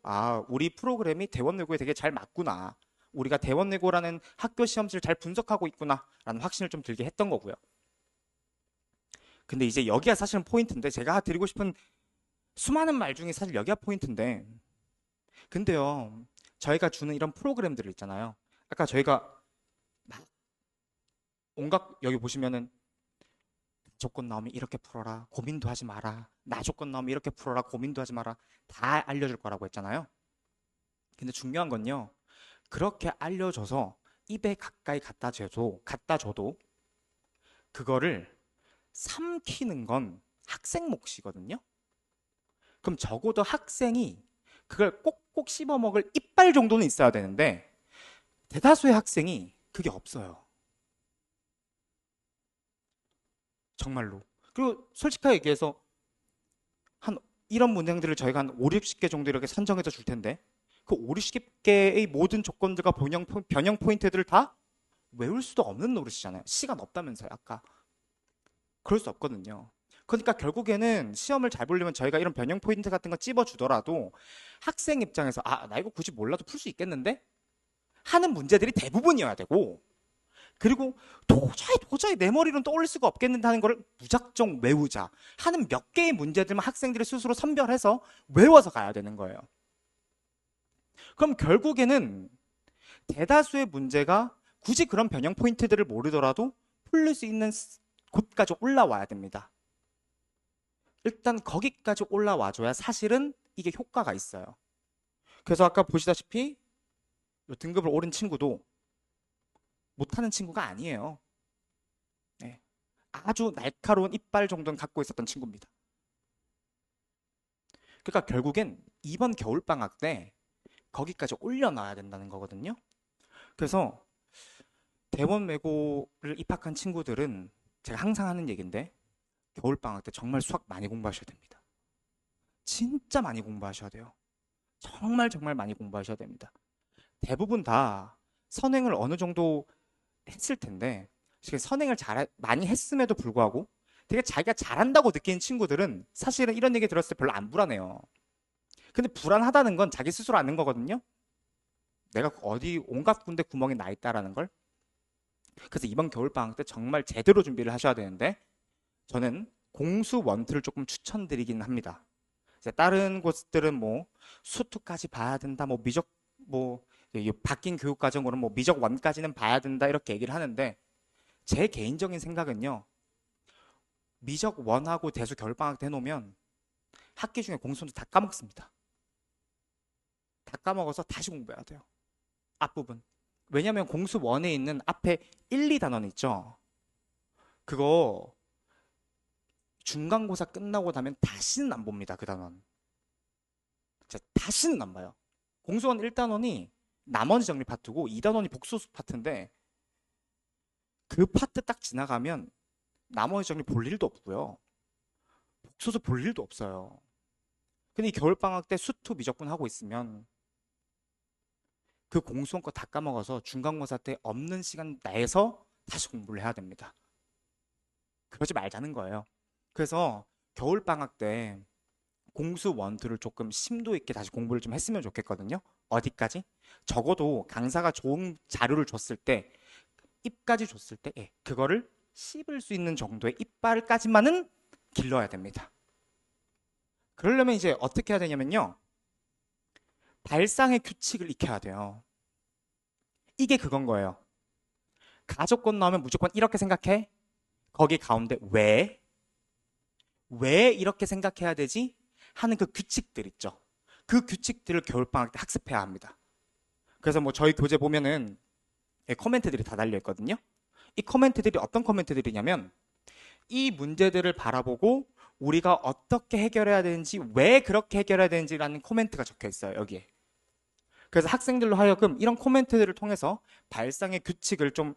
우리 프로그램이 대원내고에 되게 잘 맞구나. 우리가 대원내고라는 학교 시험지를 잘 분석하고 있구나 라는 확신을 좀 들게 했던 거고요. 근데 이제 여기가 사실은 포인트인데, 제가 드리고 싶은 수많은 말 중에 사실 여기가 포인트인데, 근데요 저희가 주는 이런 프로그램들을 있잖아요. 아까 저희가 막 온갖, 여기 보시면은 조건 나오면 이렇게 풀어라, 고민도 하지 마라, 나 조건 나오면 이렇게 풀어라, 고민도 하지 마라, 다 알려줄 거라고 했잖아요. 근데 중요한 건요, 그렇게 알려줘서 입에 가까이 갖다 줘도 그거를 삼키는 건 학생 몫이거든요. 그럼 적어도 학생이 그걸 꼭꼭 씹어 먹을 이빨 정도는 있어야 되는데 대다수의 학생이 그게 없어요. 정말로. 그리고 솔직하게 얘기해서 한 이런 문항들을 저희가 한 5, 60개 정도 이렇게 선정해서 줄 텐데 그 5, 60개의 모든 조건들과 변형 포인트들을 다 외울 수도 없는 노릇이잖아요. 시간 없다면서요, 아까. 그럴 수 없거든요. 그러니까 결국에는 시험을 잘 보려면 저희가 이런 변형 포인트 같은 거 찝어주더라도 학생 입장에서 아, 나 이거 굳이 몰라도 풀 수 있겠는데? 하는 문제들이 대부분이어야 되고, 그리고 도저히 내 머리로는 떠올릴 수가 없겠는데 하는 거를 무작정 외우자 하는 몇 개의 문제들만 학생들이 스스로 선별해서 외워서 가야 되는 거예요. 그럼 결국에는 대다수의 문제가 굳이 그런 변형 포인트들을 모르더라도 풀릴 수 있는 곳까지 올라와야 됩니다. 일단 거기까지 올라와줘야 사실은 이게 효과가 있어요. 그래서 아까 보시다시피 등급을 오른 친구도 못하는 친구가 아니에요. 네. 아주 날카로운 이빨 정도는 갖고 있었던 친구입니다. 그러니까 결국엔 이번 겨울방학 때 거기까지 올려놔야 된다는 거거든요. 그래서 대원외고를 입학한 친구들은 제가 항상 하는 얘기인데 겨울방학 때 정말 수학 많이 공부하셔야 됩니다. 진짜 많이 공부하셔야 돼요. 정말 많이 공부하셔야 됩니다. 대부분 다 선행을 어느 정도 했을 텐데 선행을 많이 했음에도 불구하고 되게 자기가 잘한다고 느끼는 친구들은 사실은 이런 얘기 들었을 때 별로 안 불안해요. 근데 불안하다는 건 자기 스스로 아는 거거든요. 내가 어디 온갖 군데 구멍이 나 있다라는 걸. 그래서 이번 겨울방학 때 정말 제대로 준비를 하셔야 되는데 저는 공수 원투를 조금 추천드리긴 합니다. 이제 다른 곳들은 뭐 수투까지 봐야 된다, 뭐 미적 뭐 바뀐 교육 과정으로 뭐 미적 원까지는 봐야 된다 이렇게 얘기를 하는데 제 개인적인 생각은요. 미적 원하고 대수 겨울방학 때 해놓으면 학기 중에 공수원도 다 까먹습니다. 다 까먹어서 다시 공부해야 돼요. 앞부분. 왜냐하면 공수 원에 있는 앞에 1, 2단원 있죠. 그거 중간고사 끝나고 나면 다시는 안 봅니다. 그 단원. 진짜 다시는 안 봐요. 공수원 1단원이 나머지 정리 파트고 2단원이 복소수 파트인데 그 파트 딱 지나가면 나머지 정리 볼 일도 없고요. 복소수 볼 일도 없어요. 근데 이 겨울방학 때 수투 미적분 하고 있으면 그 공수원 거 다 까먹어서 중간고사 때 없는 시간 내서 다시 공부를 해야 됩니다. 그러지 말자는 거예요. 그래서 겨울방학 때 공수 원투를 조금 심도 있게 다시 공부를 좀 했으면 좋겠거든요. 어디까지? 적어도 강사가 좋은 자료를 줬을 때 입까지 줬을 때 그거를 씹을 수 있는 정도의 이빨까지만은 길러야 됩니다. 그러려면 이제 어떻게 해야 되냐면요. 발상의 규칙을 익혀야 돼요. 이게 그건 거예요. 가족권 나오면 무조건 이렇게 생각해. 거기 가운데 왜 이렇게 생각해야 되지? 하는 그 규칙들 있죠. 그 규칙들을 겨울방학 때 학습해야 합니다. 그래서 뭐 저희 교재 보면은 코멘트들이 다 달려 있거든요. 이 코멘트들이 어떤 코멘트들이냐면 이 문제들을 바라보고 우리가 어떻게 해결해야 되는지, 왜 그렇게 해결해야 되는지라는 코멘트가 적혀 있어요, 여기에. 그래서 학생들로 하여금 이런 코멘트들을 통해서 발상의 규칙을 좀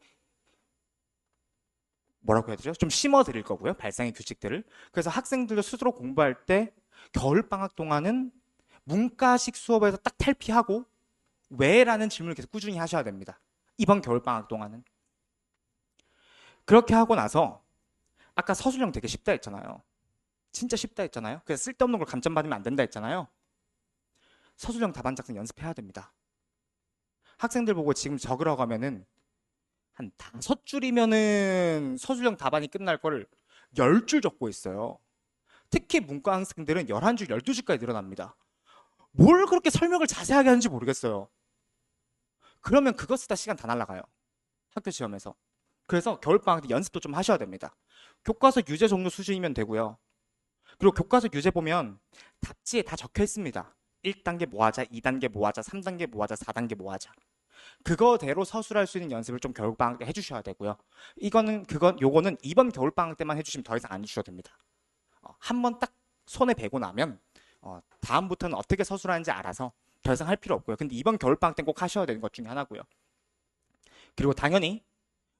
뭐라고 해야 되죠? 좀 심어 드릴 거고요. 발상의 규칙들을. 그래서 학생들도 스스로 공부할 때 겨울방학 동안은 문과식 수업에서 딱 탈피하고 왜라는 질문을 계속 꾸준히 하셔야 됩니다. 이번 겨울방학 동안은. 그렇게 하고 나서 아까 서술형 되게 쉽다 했잖아요. 진짜 쉽다 했잖아요. 그래서 쓸데없는 걸 감점 받으면 안 된다 했잖아요. 서술형 답안 작성 연습해야 됩니다. 학생들 보고 지금 적으라고 하면은 한 5줄이면은 서술형 답안이 끝날 거를 10줄 적고 있어요. 특히 문과 학생들은 11줄, 12줄까지 늘어납니다. 뭘 그렇게 설명을 자세하게 하는지 모르겠어요. 그러면 그거 쓰다 시간 다 날아가요. 학교 시험에서. 그래서 겨울방학 때 연습도 좀 하셔야 됩니다. 교과서 유제 정도 수준이면 되고요. 그리고 교과서 유제 보면 답지에 다 적혀 있습니다. 1단계 뭐 하자, 2단계 뭐 하자, 3단계 뭐 하자, 4단계 뭐 하자. 그거대로 서술할 수 있는 연습을 좀 겨울방학 때 해주셔야 되고요. 요거는 이번 겨울방학 때만 해주시면 더 이상 안 해주셔도 됩니다. 한번 딱 손에 배고 나면 다음부터는 어떻게 서술하는지 알아서 더 이상 할 필요 없고요. 근데 이번 겨울방학 때 꼭 하셔야 되는 것 중에 하나고요. 그리고 당연히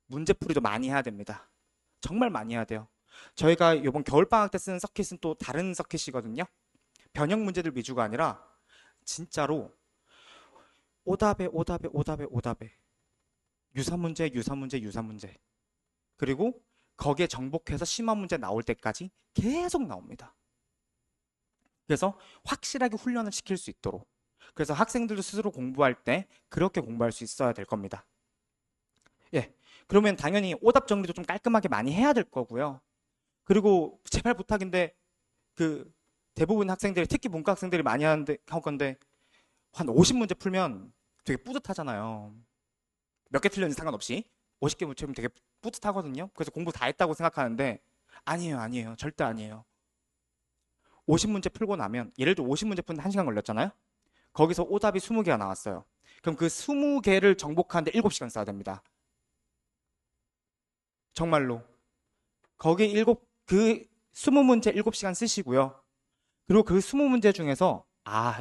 문제풀이도 많이 해야 됩니다. 정말 많이 해야 돼요. 저희가 이번 겨울방학 때 쓰는 서킷은 또 다른 서킷이거든요. 변형 문제들 위주가 아니라 진짜로 오답에 유사문제 그리고 거기에 정복해서 심화 문제 나올 때까지 계속 나옵니다. 그래서 확실하게 훈련을 시킬 수 있도록. 그래서 학생들도 스스로 공부할 때 그렇게 공부할 수 있어야 될 겁니다. 예. 그러면 당연히 오답 정리도 좀 깔끔하게 많이 해야 될 거고요. 그리고 제발 부탁인데 그 대부분 학생들이 특히 문과 학생들이 많이 할 건데 한 50문제 풀면 되게 뿌듯하잖아요. 몇 개 틀렸는지 상관없이 50개 문제 풀면 되게 뿌듯하거든요. 그래서 공부 다 했다고 생각하는데 아니에요, 아니에요. 절대 아니에요. 50문제 풀고 나면 예를 들어 50문제 푸는데 1시간 걸렸잖아요. 거기서 오답이 20개가 나왔어요. 그럼 그 20개를 정복하는데 7시간 써야 됩니다. 정말로. 거기 그 20문제 7시간 쓰시고요. 그리고 그 20문제 중에서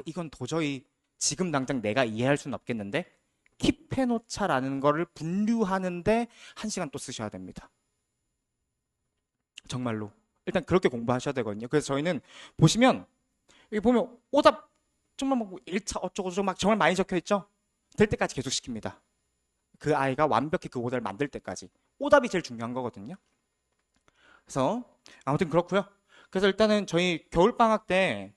이건 도저히 지금 당장 내가 이해할 수는 없겠는데 킵해놓자라는 거를 분류하는데 1시간 또 쓰셔야 됩니다. 정말로. 일단 그렇게 공부하셔야 되거든요. 그래서 저희는 보시면 여기 보면 오답 정말 뭐 1차 어쩌고저쩌고 막 정말 많이 적혀 있죠. 될 때까지 계속 시킵니다. 그 아이가 완벽히 그 오답을 만들 때까지. 오답이 제일 중요한 거거든요. 그래서 아무튼 그렇고요. 그래서 일단은 저희 겨울방학 때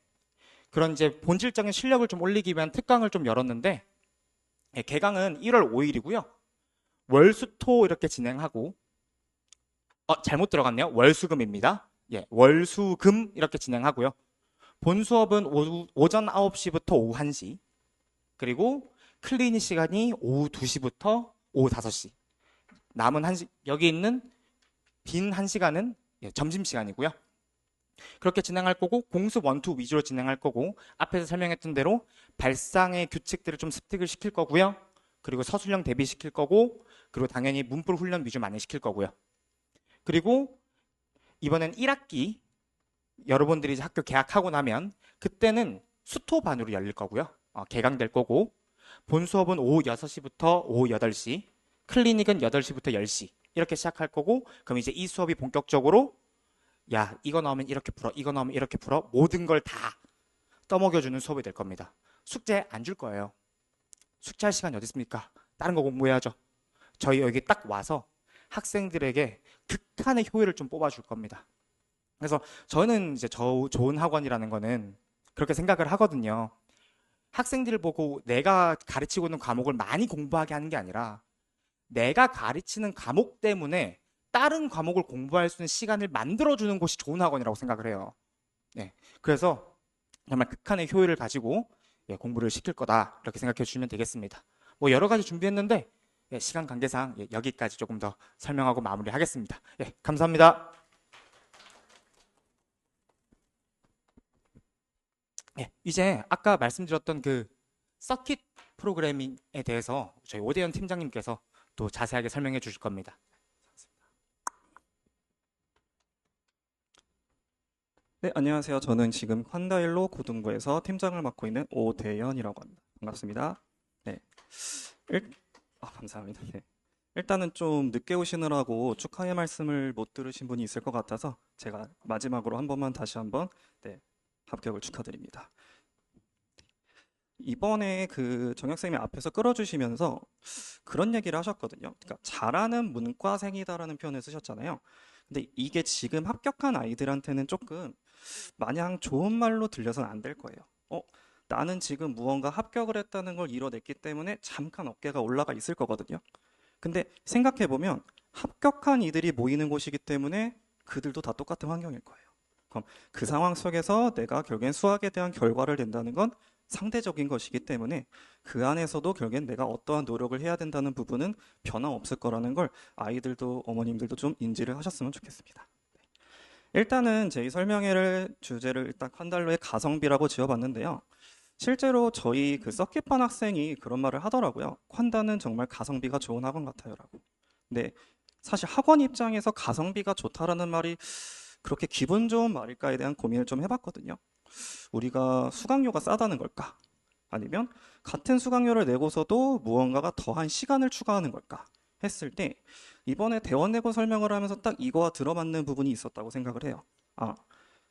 그런 이제 본질적인 실력을 좀 올리기 위한 특강을 좀 열었는데 개강은 1월 5일이고요. 월수토 이렇게 진행하고 잘못 들어갔네요. 월수금입니다. 예, 월수금 이렇게 진행하고요. 본 수업은 오전 9시부터 오후 1시. 그리고 클리닉 시간이 오후 2시부터 오후 5시. 남은 여기 있는 빈 1시간은 점심시간이고요. 그렇게 진행할 거고 공수 원투 위주로 진행할 거고 앞에서 설명했던 대로 발상의 규칙들을 좀 습득을 시킬 거고요. 그리고 서술형 대비시킬 거고 그리고 당연히 문풀 훈련 위주 많이 시킬 거고요. 그리고 이번엔 1학기 여러분들이 이제 학교 개학하고 나면 그때는 수토반으로 열릴 거고요. 개강될 거고 본 수업은 오후 6시부터 오후 8시 클리닉은 8시부터 10시 이렇게 시작할 거고 그럼 이제 이 수업이 본격적으로 이거 나오면 이렇게 풀어 이거 나오면 이렇게 풀어 모든 걸 다 떠먹여주는 수업이 될 겁니다. 숙제 안 줄 거예요. 숙제할 시간이 어디 있습니까? 다른 거 공부해야죠. 저희 여기 딱 와서 학생들에게 극한의 효율을 좀 뽑아줄 겁니다. 그래서 저는 이제 좋은 학원이라는 거는 그렇게 생각을 하거든요. 학생들을 보고 내가 가르치고 있는 과목을 많이 공부하게 하는 게 아니라 내가 가르치는 과목 때문에 다른 과목을 공부할 수 있는 시간을 만들어주는 곳이 좋은 학원이라고 생각을 해요. 네, 그래서 정말 극한의 효율을 가지고 공부를 시킬 거다 이렇게 생각해 주시면 되겠습니다. 뭐 여러 가지 준비했는데 시간 관계상 여기까지 조금 더 설명하고 마무리하겠습니다. 감사합니다. 이제 아까 말씀드렸던 그 서킷 프로그래밍에 대해서 저희 오대현 팀장님께서 또 자세하게 설명해 주실 겁니다. 네, 안녕하세요. 저는 지금 콴다일로 고등부에서 팀장을 맡고 있는 오대현이라고 합니다. 반갑습니다. 네. 감사합니다. 네. 일단은 좀 늦게 오시느라고 축하의 말씀을 못 들으신 분이 있을 것 같아서 제가 마지막으로 한 번만 다시 한번 합격을 축하드립니다. 이번에 그 정혁쌤이 앞에서 끌어주시면서 그런 얘기를 하셨거든요. 그러니까 잘하는 문과생이다라는 표현을 쓰셨잖아요. 근데 이게 지금 합격한 아이들한테는 조금 마냥 좋은 말로 들려서는 안 될 거예요. 나는 지금 무언가 합격을 했다는 걸 이뤄냈기 때문에 잠깐 어깨가 올라가 있을 거거든요. 근데 생각해보면 합격한 이들이 모이는 곳이기 때문에 그들도 다 똑같은 환경일 거예요. 그럼 그 상황 속에서 내가 결국엔 수학에 대한 결과를 낸다는 건 상대적인 것이기 때문에 그 안에서도 결국엔 내가 어떠한 노력을 해야 된다는 부분은 변함없을 거라는 걸 아이들도 어머님들도 좀 인지를 하셨으면 좋겠습니다. 일단은 제 설명회를 주제를 일단 콴달로의 가성비라고 지어봤는데요. 실제로 저희 그 서킷반 학생이 그런 말을 하더라고요. 콴다는 정말 가성비가 좋은 학원 같아요라고. 근데 사실 학원 입장에서 가성비가 좋다라는 말이 그렇게 기분 좋은 말일까에 대한 고민을 좀 해봤거든요. 우리가 수강료가 싸다는 걸까? 아니면 같은 수강료를 내고서도 무언가가 더한 시간을 추가하는 걸까? 했을 때 이번에 대원 내고 설명을 하면서 딱 이거와 들어맞는 부분이 있었다고 생각을 해요.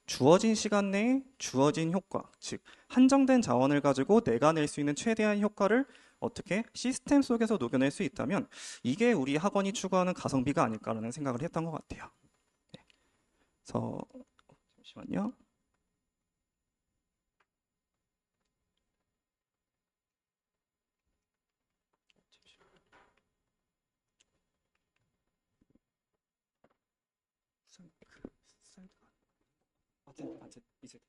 주어진 시간 내에 주어진 효과, 즉 한정된 자원을 가지고 내가 낼 수 있는 최대한 효과를 어떻게 시스템 속에서 녹여낼 수 있다면 이게 우리 학원이 추구하는 가성비가 아닐까라는 생각을 했던 것 같아요. 네. 그래서 잠시만요. 이제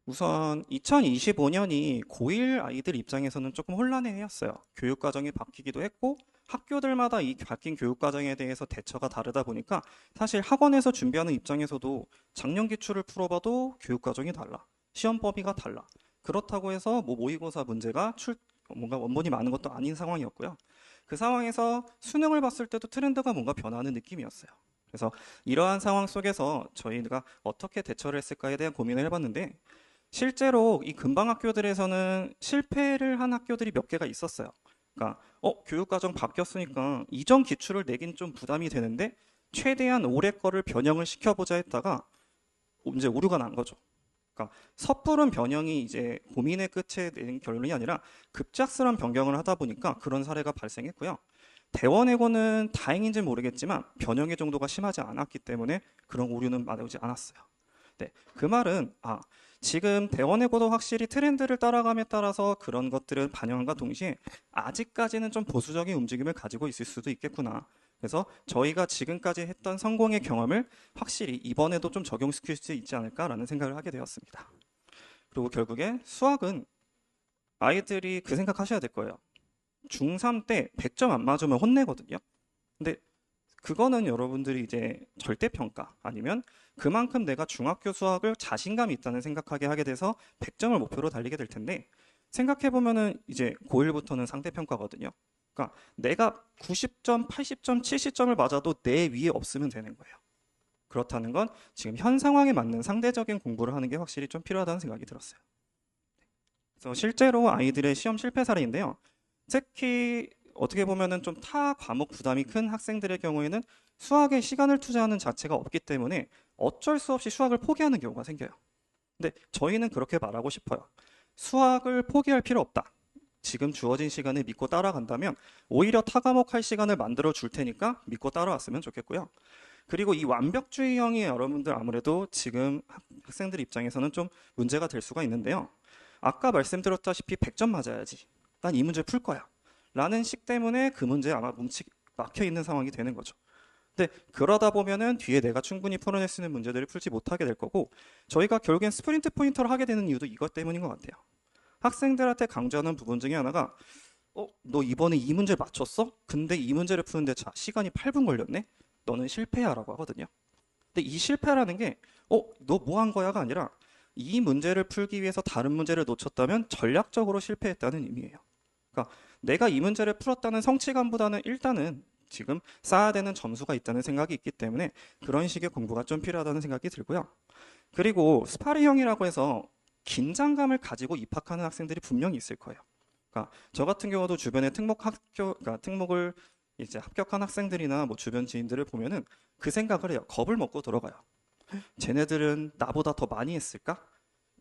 우선 2025년이 고1 아이들 입장에서는 조금 혼란해했어요. 교육 과정이 바뀌기도 했고 학교들마다 이 바뀐 교육 과정에 대해서 대처가 다르다 보니까 사실 학원에서 준비하는 입장에서도 작년 기출을 풀어봐도 교육 과정이 달라. 시험 범위가 달라. 그렇다고 해서 뭐 모의고사 문제가 뭔가 원본이 많은 것도 아닌 상황이었고요. 그 상황에서 수능을 봤을 때도 트렌드가 뭔가 변하는 느낌이었어요. 그래서 이러한 상황 속에서 저희가 어떻게 대처를 했을까에 대한 고민을 해봤는데 실제로 이 근방학교들에서는 실패를 한 학교들이 몇 개가 있었어요. 그러니까 교육과정 바뀌었으니까 이전 기출을 내긴 좀 부담이 되는데 최대한 올해 거를 변형을 시켜보자 했다가 이제 오류가 난 거죠. 그러니까 섣부른 변형이 이제 고민의 끝에 내린 결론이 아니라 급작스러운 변경을 하다 보니까 그런 사례가 발생했고요. 대원외고는 다행인지 모르겠지만 변형의 정도가 심하지 않았기 때문에 그런 오류는 나오지 않았어요. 네, 그 말은 지금 대원외고도 확실히 트렌드를 따라감에 따라서 그런 것들을 반영함과 동시에 아직까지는 좀 보수적인 움직임을 가지고 있을 수도 있겠구나. 그래서 저희가 지금까지 했던 성공의 경험을 확실히 이번에도 좀 적용시킬 수 있지 않을까라는 생각을 하게 되었습니다. 그리고 결국에 수학은 아이들이 그 생각하셔야 될 거예요. 중3 때 100점 안 맞으면 혼내거든요. 근데 그거는 여러분들이 이제 절대평가 아니면 그만큼 내가 중학교 수학을 자신감이 있다는 생각하게 하게 돼서 100점을 목표로 달리게 될 텐데 생각해보면은 이제 고1부터는 상대평가거든요. 그러니까 내가 90점, 80점, 70점을 맞아도 내 위에 없으면 되는 거예요. 그렇다는 건 지금 현 상황에 맞는 상대적인 공부를 하는 게 확실히 좀 필요하다는 생각이 들었어요. 그래서 실제로 아이들의 시험 실패 사례인데요. 특히 어떻게 보면은 좀 타 과목 부담이 큰 학생들의 경우에는 수학에 시간을 투자하는 자체가 없기 때문에 어쩔 수 없이 수학을 포기하는 경우가 생겨요. 근데 저희는 그렇게 말하고 싶어요. 수학을 포기할 필요 없다. 지금 주어진 시간을 믿고 따라간다면 오히려 타 과목 할 시간을 만들어 줄 테니까 믿고 따라왔으면 좋겠고요. 그리고 이 완벽주의형이 여러분들 아무래도 지금 학생들 입장에서는 좀 문제가 될 수가 있는데요. 아까 말씀드렸다시피 100점 맞아야지. 난 이 문제 풀 거야. 라는 식 때문에 그 문제에 아마 막혀 있는 상황이 되는 거죠. 근데 그러다 보면은 뒤에 내가 충분히 풀어낼 수 있는 문제들을 풀지 못하게 될 거고 저희가 결국엔 스프린트 포인터를 하게 되는 이유도 이것 때문인 것 같아요. 학생들한테 강조하는 부분 중에 하나가 너 이번에 이 문제 맞췄어? 근데 이 문제를 푸는데 시간이 8분 걸렸네? 너는 실패야 라고 하거든요. 근데 이 실패라는 게 너 뭐 한 거야가 아니라 이 문제를 풀기 위해서 다른 문제를 놓쳤다면 전략적으로 실패했다는 의미예요. 그러니까 내가 이 문제를 풀었다는 성취감보다는 일단은 지금 쌓아야 되는 점수가 있다는 생각이 있기 때문에 그런 식의 공부가 좀 필요하다는 생각이 들고요. 그리고 스파리형이라고 해서 긴장감을 가지고 입학하는 학생들이 분명히 있을 거예요. 그러니까 저 같은 경우도 주변에 그러니까 특목을 이제 합격한 학생들이나 뭐 주변 지인들을 보면은 그 생각을 해요. 겁을 먹고 들어가요. 쟤네들은 나보다 더 많이 했을까?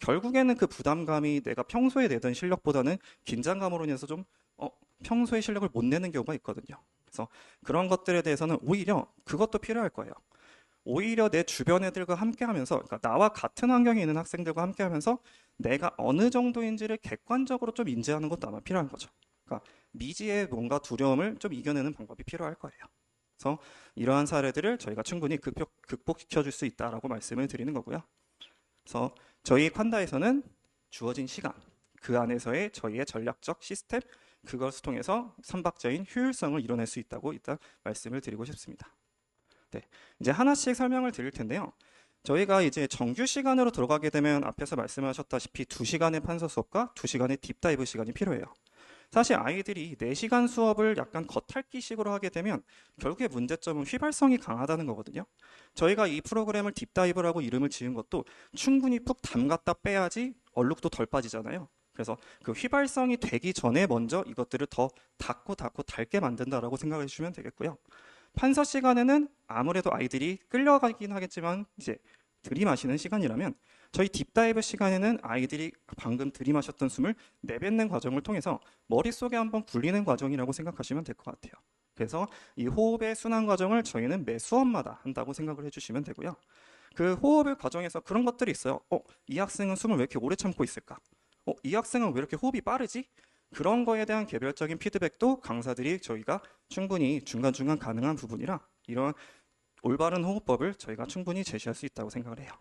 결국에는 그 부담감이 내가 평소에 내던 실력보다는 긴장감으로 인해서 좀 평소의 실력을 못 내는 경우가 있거든요. 그래서 그런 것들에 대해서는 오히려 그것도 필요할 거예요. 오히려 내 주변 애들과 함께 하면서, 그러니까 나와 같은 환경에 있는 학생들과 함께 하면서 내가 어느 정도인지를 객관적으로 좀 인지하는 것도 아마 필요한 거죠. 그러니까 미지의 뭔가 두려움을 좀 이겨내는 방법이 필요할 거예요. 그래서 이러한 사례들을 저희가 충분히 극복시켜 줄 수 있다라고 말씀을 드리는 거고요. 그래서 저희 콴다에서는 주어진 시간, 그 안에서의 저희의 전략적 시스템, 그것을 통해서 삼박자인 효율성을 이뤄낼 수 있다고 일단 말씀을 드리고 싶습니다. 네, 이제 하나씩 설명을 드릴 텐데요. 저희가 이제 정규 시간으로 들어가게 되면 앞에서 말씀하셨다시피 2시간의 판서 수업과 2시간의 딥다이브 시간이 필요해요. 사실 아이들이 4시간 수업을 약간 겉핥기식으로 하게 되면 결국에 문제점은 휘발성이 강하다는 거거든요. 저희가 이 프로그램을 딥다이브라고 이름을 지은 것도 충분히 푹 담갔다 빼야지 얼룩도 덜 빠지잖아요. 그래서 그 휘발성이 되기 전에 먼저 이것들을 더 닫고 닳게 만든다라고 생각해 주시면 되겠고요. 판서 시간에는 아무래도 아이들이 끌려가긴 하겠지만 이제 들이마시는 시간이라면 저희 딥다이브 시간에는 아이들이 방금 들이마셨던 숨을 내뱉는 과정을 통해서 머릿속에 한번 굴리는 과정이라고 생각하시면 될 것 같아요. 그래서 이 호흡의 순환 과정을 저희는 매 수업마다 한다고 생각을 해주시면 되고요. 그 호흡의 과정에서 그런 것들이 있어요. 이 학생은 숨을 왜 이렇게 오래 참고 있을까? 이 학생은 왜 이렇게 호흡이 빠르지? 그런 거에 대한 개별적인 피드백도 강사들이 저희가 충분히 중간중간 가능한 부분이라 이런 올바른 호흡법을 저희가 충분히 제시할 수 있다고 생각을 해요.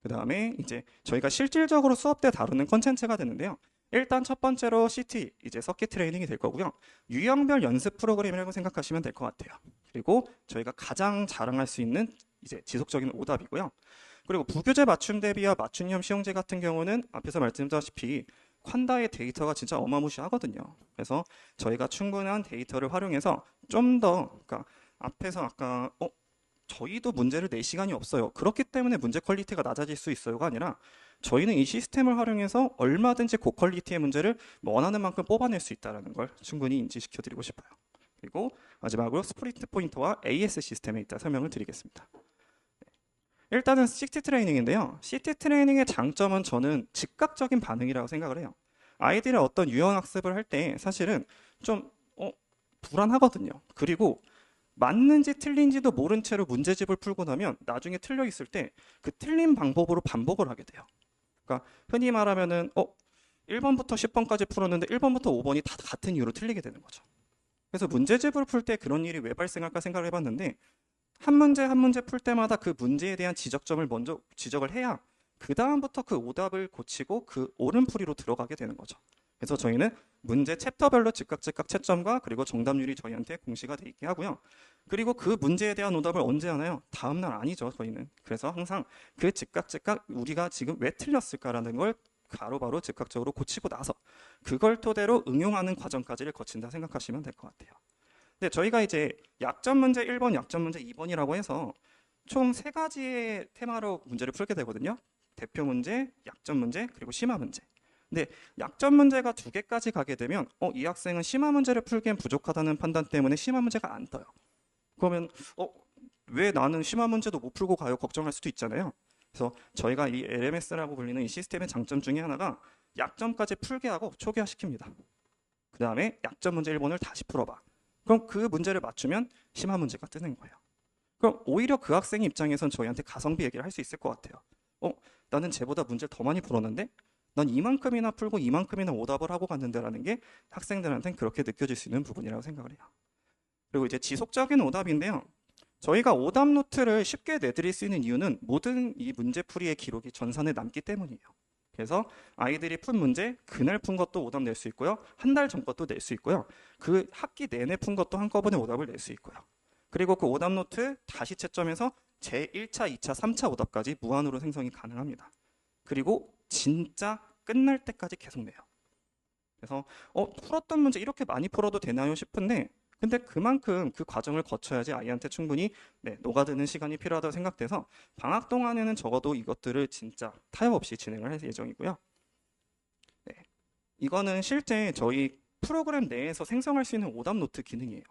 그 다음에 이제 저희가 실질적으로 수업 때 다루는 컨텐츠가 되는데요. 일단 첫 번째로 CT, 이제 서킷 트레이닝이 될 거고요. 유형별 연습 프로그램이라고 생각하시면 될 것 같아요. 그리고 저희가 가장 자랑할 수 있는 이제 지속적인 오답이고요. 그리고 부교재 맞춤 대비와 맞춤형 시험제 같은 경우는 앞에서 말씀드렸다시피 콴다의 데이터가 진짜 어마무시하거든요. 그래서 저희가 충분한 데이터를 활용해서 좀 더, 그러니까 앞에서 아까 저희도 문제를 낼 시간이 없어요. 그렇기 때문에 문제 퀄리티가 낮아질 수 있어요가 아니라 저희는 이 시스템을 활용해서 얼마든지 고퀄리티의 문제를 원하는 만큼 뽑아낼 수 있다는 걸 충분히 인지시켜 드리고 싶어요. 그리고 마지막으로 스프린트 포인터와 AS 시스템에 있다 설명을 드리겠습니다. 일단은 CT 트레이닝인데요. CT 트레이닝의 장점은 저는 즉각적인 반응이라고 생각을 해요. 아이들의 어떤 유형 학습을 할 때 사실은 좀 불안하거든요. 그리고 맞는지 틀린지도 모른 채로 문제집을 풀고 나면 나중에 틀려 있을 때 그 틀린 방법으로 반복을 하게 돼요. 그러니까 흔히 말하면은 1번부터 10번까지 풀었는데 1번부터 5번이 다 같은 이유로 틀리게 되는 거죠. 그래서 문제집을 풀 때 그런 일이 왜 발생할까 생각을 해봤는데 한 문제 한 문제 풀 때마다 그 문제에 대한 지적점을 먼저 지적을 해야 그 다음부터 그 오답을 고치고 그 옳은풀이로 들어가게 되는 거죠. 그래서 저희는 문제 챕터별로 즉각 채점과 그리고 정답률이 저희한테 공시가 돼 있게 하고요. 그리고 그 문제에 대한 오답을 언제 하나요? 다음날 아니죠, 저희는. 그래서 항상 그 즉각 우리가 지금 왜 틀렸을까라는 걸 바로바로 즉각적으로 고치고 나서 그걸 토대로 응용하는 과정까지를 거친다 생각하시면 될 것 같아요. 근데 저희가 이제 약점 문제 1번, 약점 문제 2번이라고 해서 총 3가지의 테마로 문제를 풀게 되거든요. 대표 문제, 약점 문제, 그리고 심화 문제. 근데 약점 문제가 2개까지 가게 되면 이 학생은 심화 문제를 풀기엔 부족하다는 판단 때문에 심화 문제가 안 떠요. 그러면 왜 나는 심화 문제도 못 풀고 가요? 걱정할 수도 있잖아요. 그래서 저희가 이 LMS라고 불리는 이 시스템의 장점 중에 하나가 약점까지 풀게 하고 초기화시킵니다. 그 다음에 약점 문제 1번을 다시 풀어봐. 그럼 그 문제를 맞추면 심화 문제가 뜨는 거예요. 그럼 오히려 그 학생 입장에선 저희한테 가성비 얘기를 할 수 있을 것 같아요. 나는 쟤보다 문제를 더 많이 풀었는데 난 이만큼이나 풀고 이만큼이나 오답을 하고 갔는데라는 게 학생들한테는 그렇게 느껴질 수 있는 부분이라고 생각을 해요. 그리고 이제 지속적인 오답인데요. 저희가 오답 노트를 쉽게 내드릴 수 있는 이유는 모든 이 문제풀이의 기록이 전산에 남기 때문이에요. 그래서 아이들이 푼 문제, 그날 푼 것도 오답 낼 수 있고요. 한 달 전 것도 낼 수 있고요. 그 학기 내내 푼 것도 한꺼번에 오답을 낼 수 있고요. 그리고 그 오답 노트 다시 채점해서 제1차, 2차, 3차 오답까지 무한으로 생성이 가능합니다. 그리고 진짜 끝날 때까지 계속 내요. 그래서 풀었던 문제 이렇게 많이 풀어도 되나요 싶은데 근데 그만큼 그 과정을 거쳐야지 아이한테 충분히 녹아드는 시간이 필요하다고 생각돼서 방학 동안에는 적어도 이것들을 진짜 타협 없이 진행을 할 예정이고요. 네. 이거는 실제 저희 프로그램 내에서 생성할 수 있는 오답 노트 기능이에요.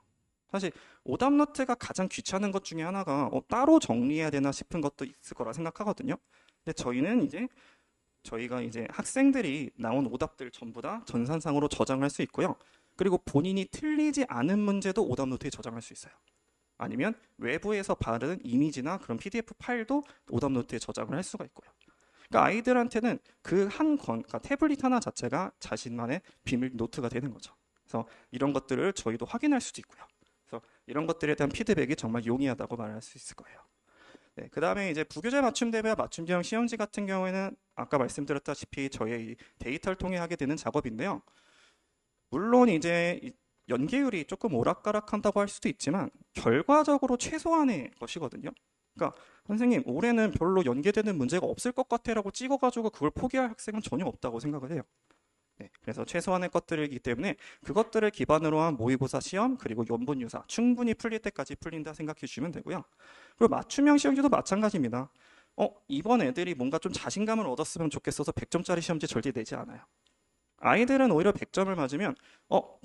사실 오답 노트가 가장 귀찮은 것 중에 하나가 따로 정리해야 되나 싶은 것도 있을 거라 생각하거든요. 근데 저희가 이제 학생들이 나온 오답들 전부 다 전산상으로 저장할 수 있고요. 그리고 본인이 틀리지 않은 문제도 오답 노트에 저장할 수 있어요. 아니면 외부에서 받은 이미지나 그런 PDF 파일도 오답 노트에 저장을 할 수가 있고요. 그러니까 아이들한테는 그러니까 태블릿 하나 자체가 자신만의 비밀 노트가 되는 거죠. 그래서 이런 것들을 저희도 확인할 수도 있고요. 그래서 이런 것들에 대한 피드백이 정말 용이하다고 말할 수 있을 거예요. 네, 그 다음에 이제 부교재 맞춤 대비와 맞춤 지형 시험지 같은 경우에는 아까 말씀드렸다시피 저희의 데이터를 통해 하게 되는 작업인데요. 물론 이제 연계율이 조금 오락가락한다고 할 수도 있지만 결과적으로 최소한의 것이거든요. 그러니까 선생님 올해는 별로 연계되는 문제가 없을 것 같아라고 찍어가지고 그걸 포기할 학생은 전혀 없다고 생각을 해요. 네, 그래서 최소한의 것들이기 때문에 그것들을 기반으로 한 모의고사 시험 그리고 연분유사 충분히 풀릴 때까지 풀린다 생각해 주시면 되고요. 그리고 맞춤형 시험지도 마찬가지입니다. 이번 애들이 뭔가 좀 자신감을 얻었으면 좋겠어서 100점짜리 시험지 절대 내지 않아요. 아이들은 오히려 100점을 맞으면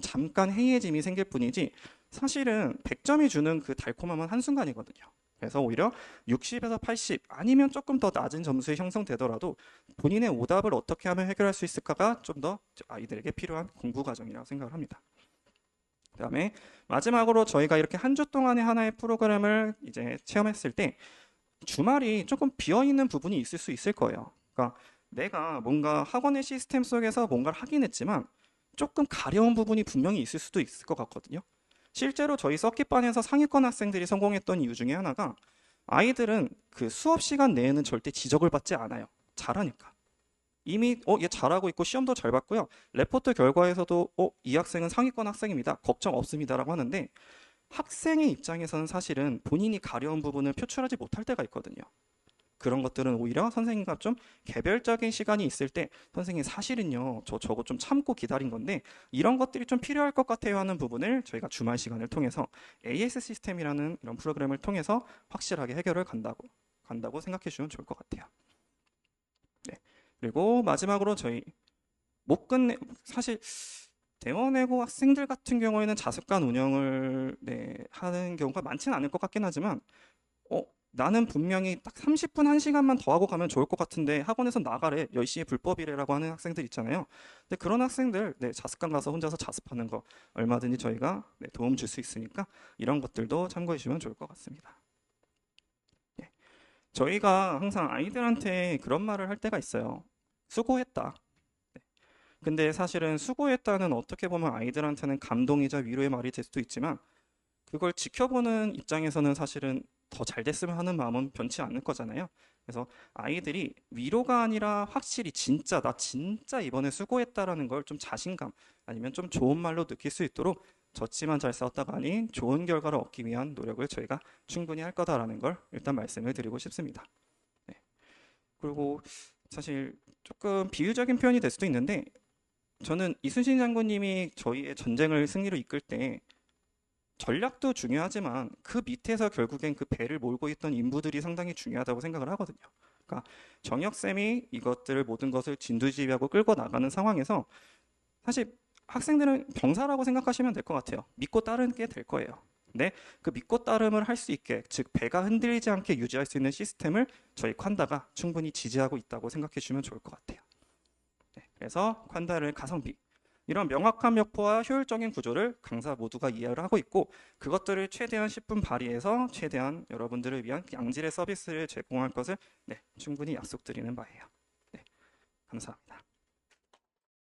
잠깐 해이해짐이 생길 뿐이지 사실은 100점이 주는 그 달콤함은 한순간이거든요. 그래서 오히려 60에서 80 아니면 조금 더 낮은 점수에 형성되더라도 본인의 오답을 어떻게 하면 해결할 수 있을까가 좀 더 아이들에게 필요한 공부 과정이라고 생각을 합니다. 그다음에 마지막으로 저희가 이렇게 한 주 동안의 하나의 프로그램을 이제 체험했을 때 주말이 조금 비어 있는 부분이 있을 수 있을 거예요. 그러니까 내가 뭔가 학원의 시스템 속에서 뭔가를 하긴 했지만 조금 가려운 부분이 분명히 있을 수도 있을 것 같거든요. 실제로 저희 서킷반에서 상위권 학생들이 성공했던 이유 중에 하나가 아이들은 그 수업 시간 내에는 절대 지적을 받지 않아요. 잘하니까. 이미 얘 잘하고 있고 시험도 잘 봤고요. 레포트 결과에서도 이 학생은 상위권 학생입니다. 걱정 없습니다라고 하는데 학생의 입장에서는 사실은 본인이 가려운 부분을 표출하지 못할 때가 있거든요. 그런 것들은 오히려 선생님과 좀 개별적인 시간이 있을 때 선생님 사실은요 저거 좀 참고 기다린 건데 이런 것들이 좀 필요할 것 같아요 하는 부분을 저희가 주말 시간을 통해서 AS 시스템이라는 이런 프로그램을 통해서 확실하게 해결을 간다고 생각해 주시면 좋을 것 같아요. 네. 그리고 마지막으로 저희 못 끝내 사실 대원외고 학생들 같은 경우에는 자습관 운영을 하는 경우가 많지는 않을 것 같긴 하지만 나는 분명히 딱 30분, 1시간만 더 하고 가면 좋을 것 같은데 학원에서 나가래, 10시에 불법이래라고 하는 학생들 있잖아요. 근데 그런 학생들 자습관 가서 혼자서 자습하는 거 얼마든지 저희가 도움 줄 수 있으니까 이런 것들도 참고해 주시면 좋을 것 같습니다. 저희가 항상 아이들한테 그런 말을 할 때가 있어요. 수고했다. 근데 사실은 수고했다는 어떻게 보면 아이들한테는 감동이자 위로의 말이 될 수도 있지만 그걸 지켜보는 입장에서는 사실은 더 잘 됐으면 하는 마음은 변치 않을 거잖아요. 그래서 아이들이 위로가 아니라 확실히 나 진짜 이번에 수고했다라는 걸 좀 자신감 아니면 좀 좋은 말로 느낄 수 있도록 졌지만 잘 싸웠다가 아닌 좋은 결과를 얻기 위한 노력을 저희가 충분히 할 거다라는 걸 일단 말씀을 드리고 싶습니다. 네. 그리고 사실 조금 비유적인 표현이 될 수도 있는데 저는 이순신 장군님이 저희의 전쟁을 승리로 이끌 때 전략도 중요하지만 그 밑에서 결국엔 그 배를 몰고 있던 인부들이 상당히 중요하다고 생각을 하거든요. 그러니까 정혁쌤이 이것들을 모든 것을 진두지휘하고 끌고 나가는 상황에서 사실 학생들은 병사라고 생각하시면 될 것 같아요. 믿고 따르게 될 거예요. 근데 그 믿고 따름을 할 수 있게 즉 배가 흔들리지 않게 유지할 수 있는 시스템을 저희 콴다가 충분히 지지하고 있다고 생각해 주시면 좋을 것 같아요. 그래서 콴다를 가성비 이런 명확한 벽포와 효율적인 구조를 강사 모두가 이해를 하고 있고 그것들을 최대한 10분 발휘해서 최대한 여러분들을 위한 양질의 서비스를 제공할 것을 충분히 약속드리는 바예요. 감사합니다.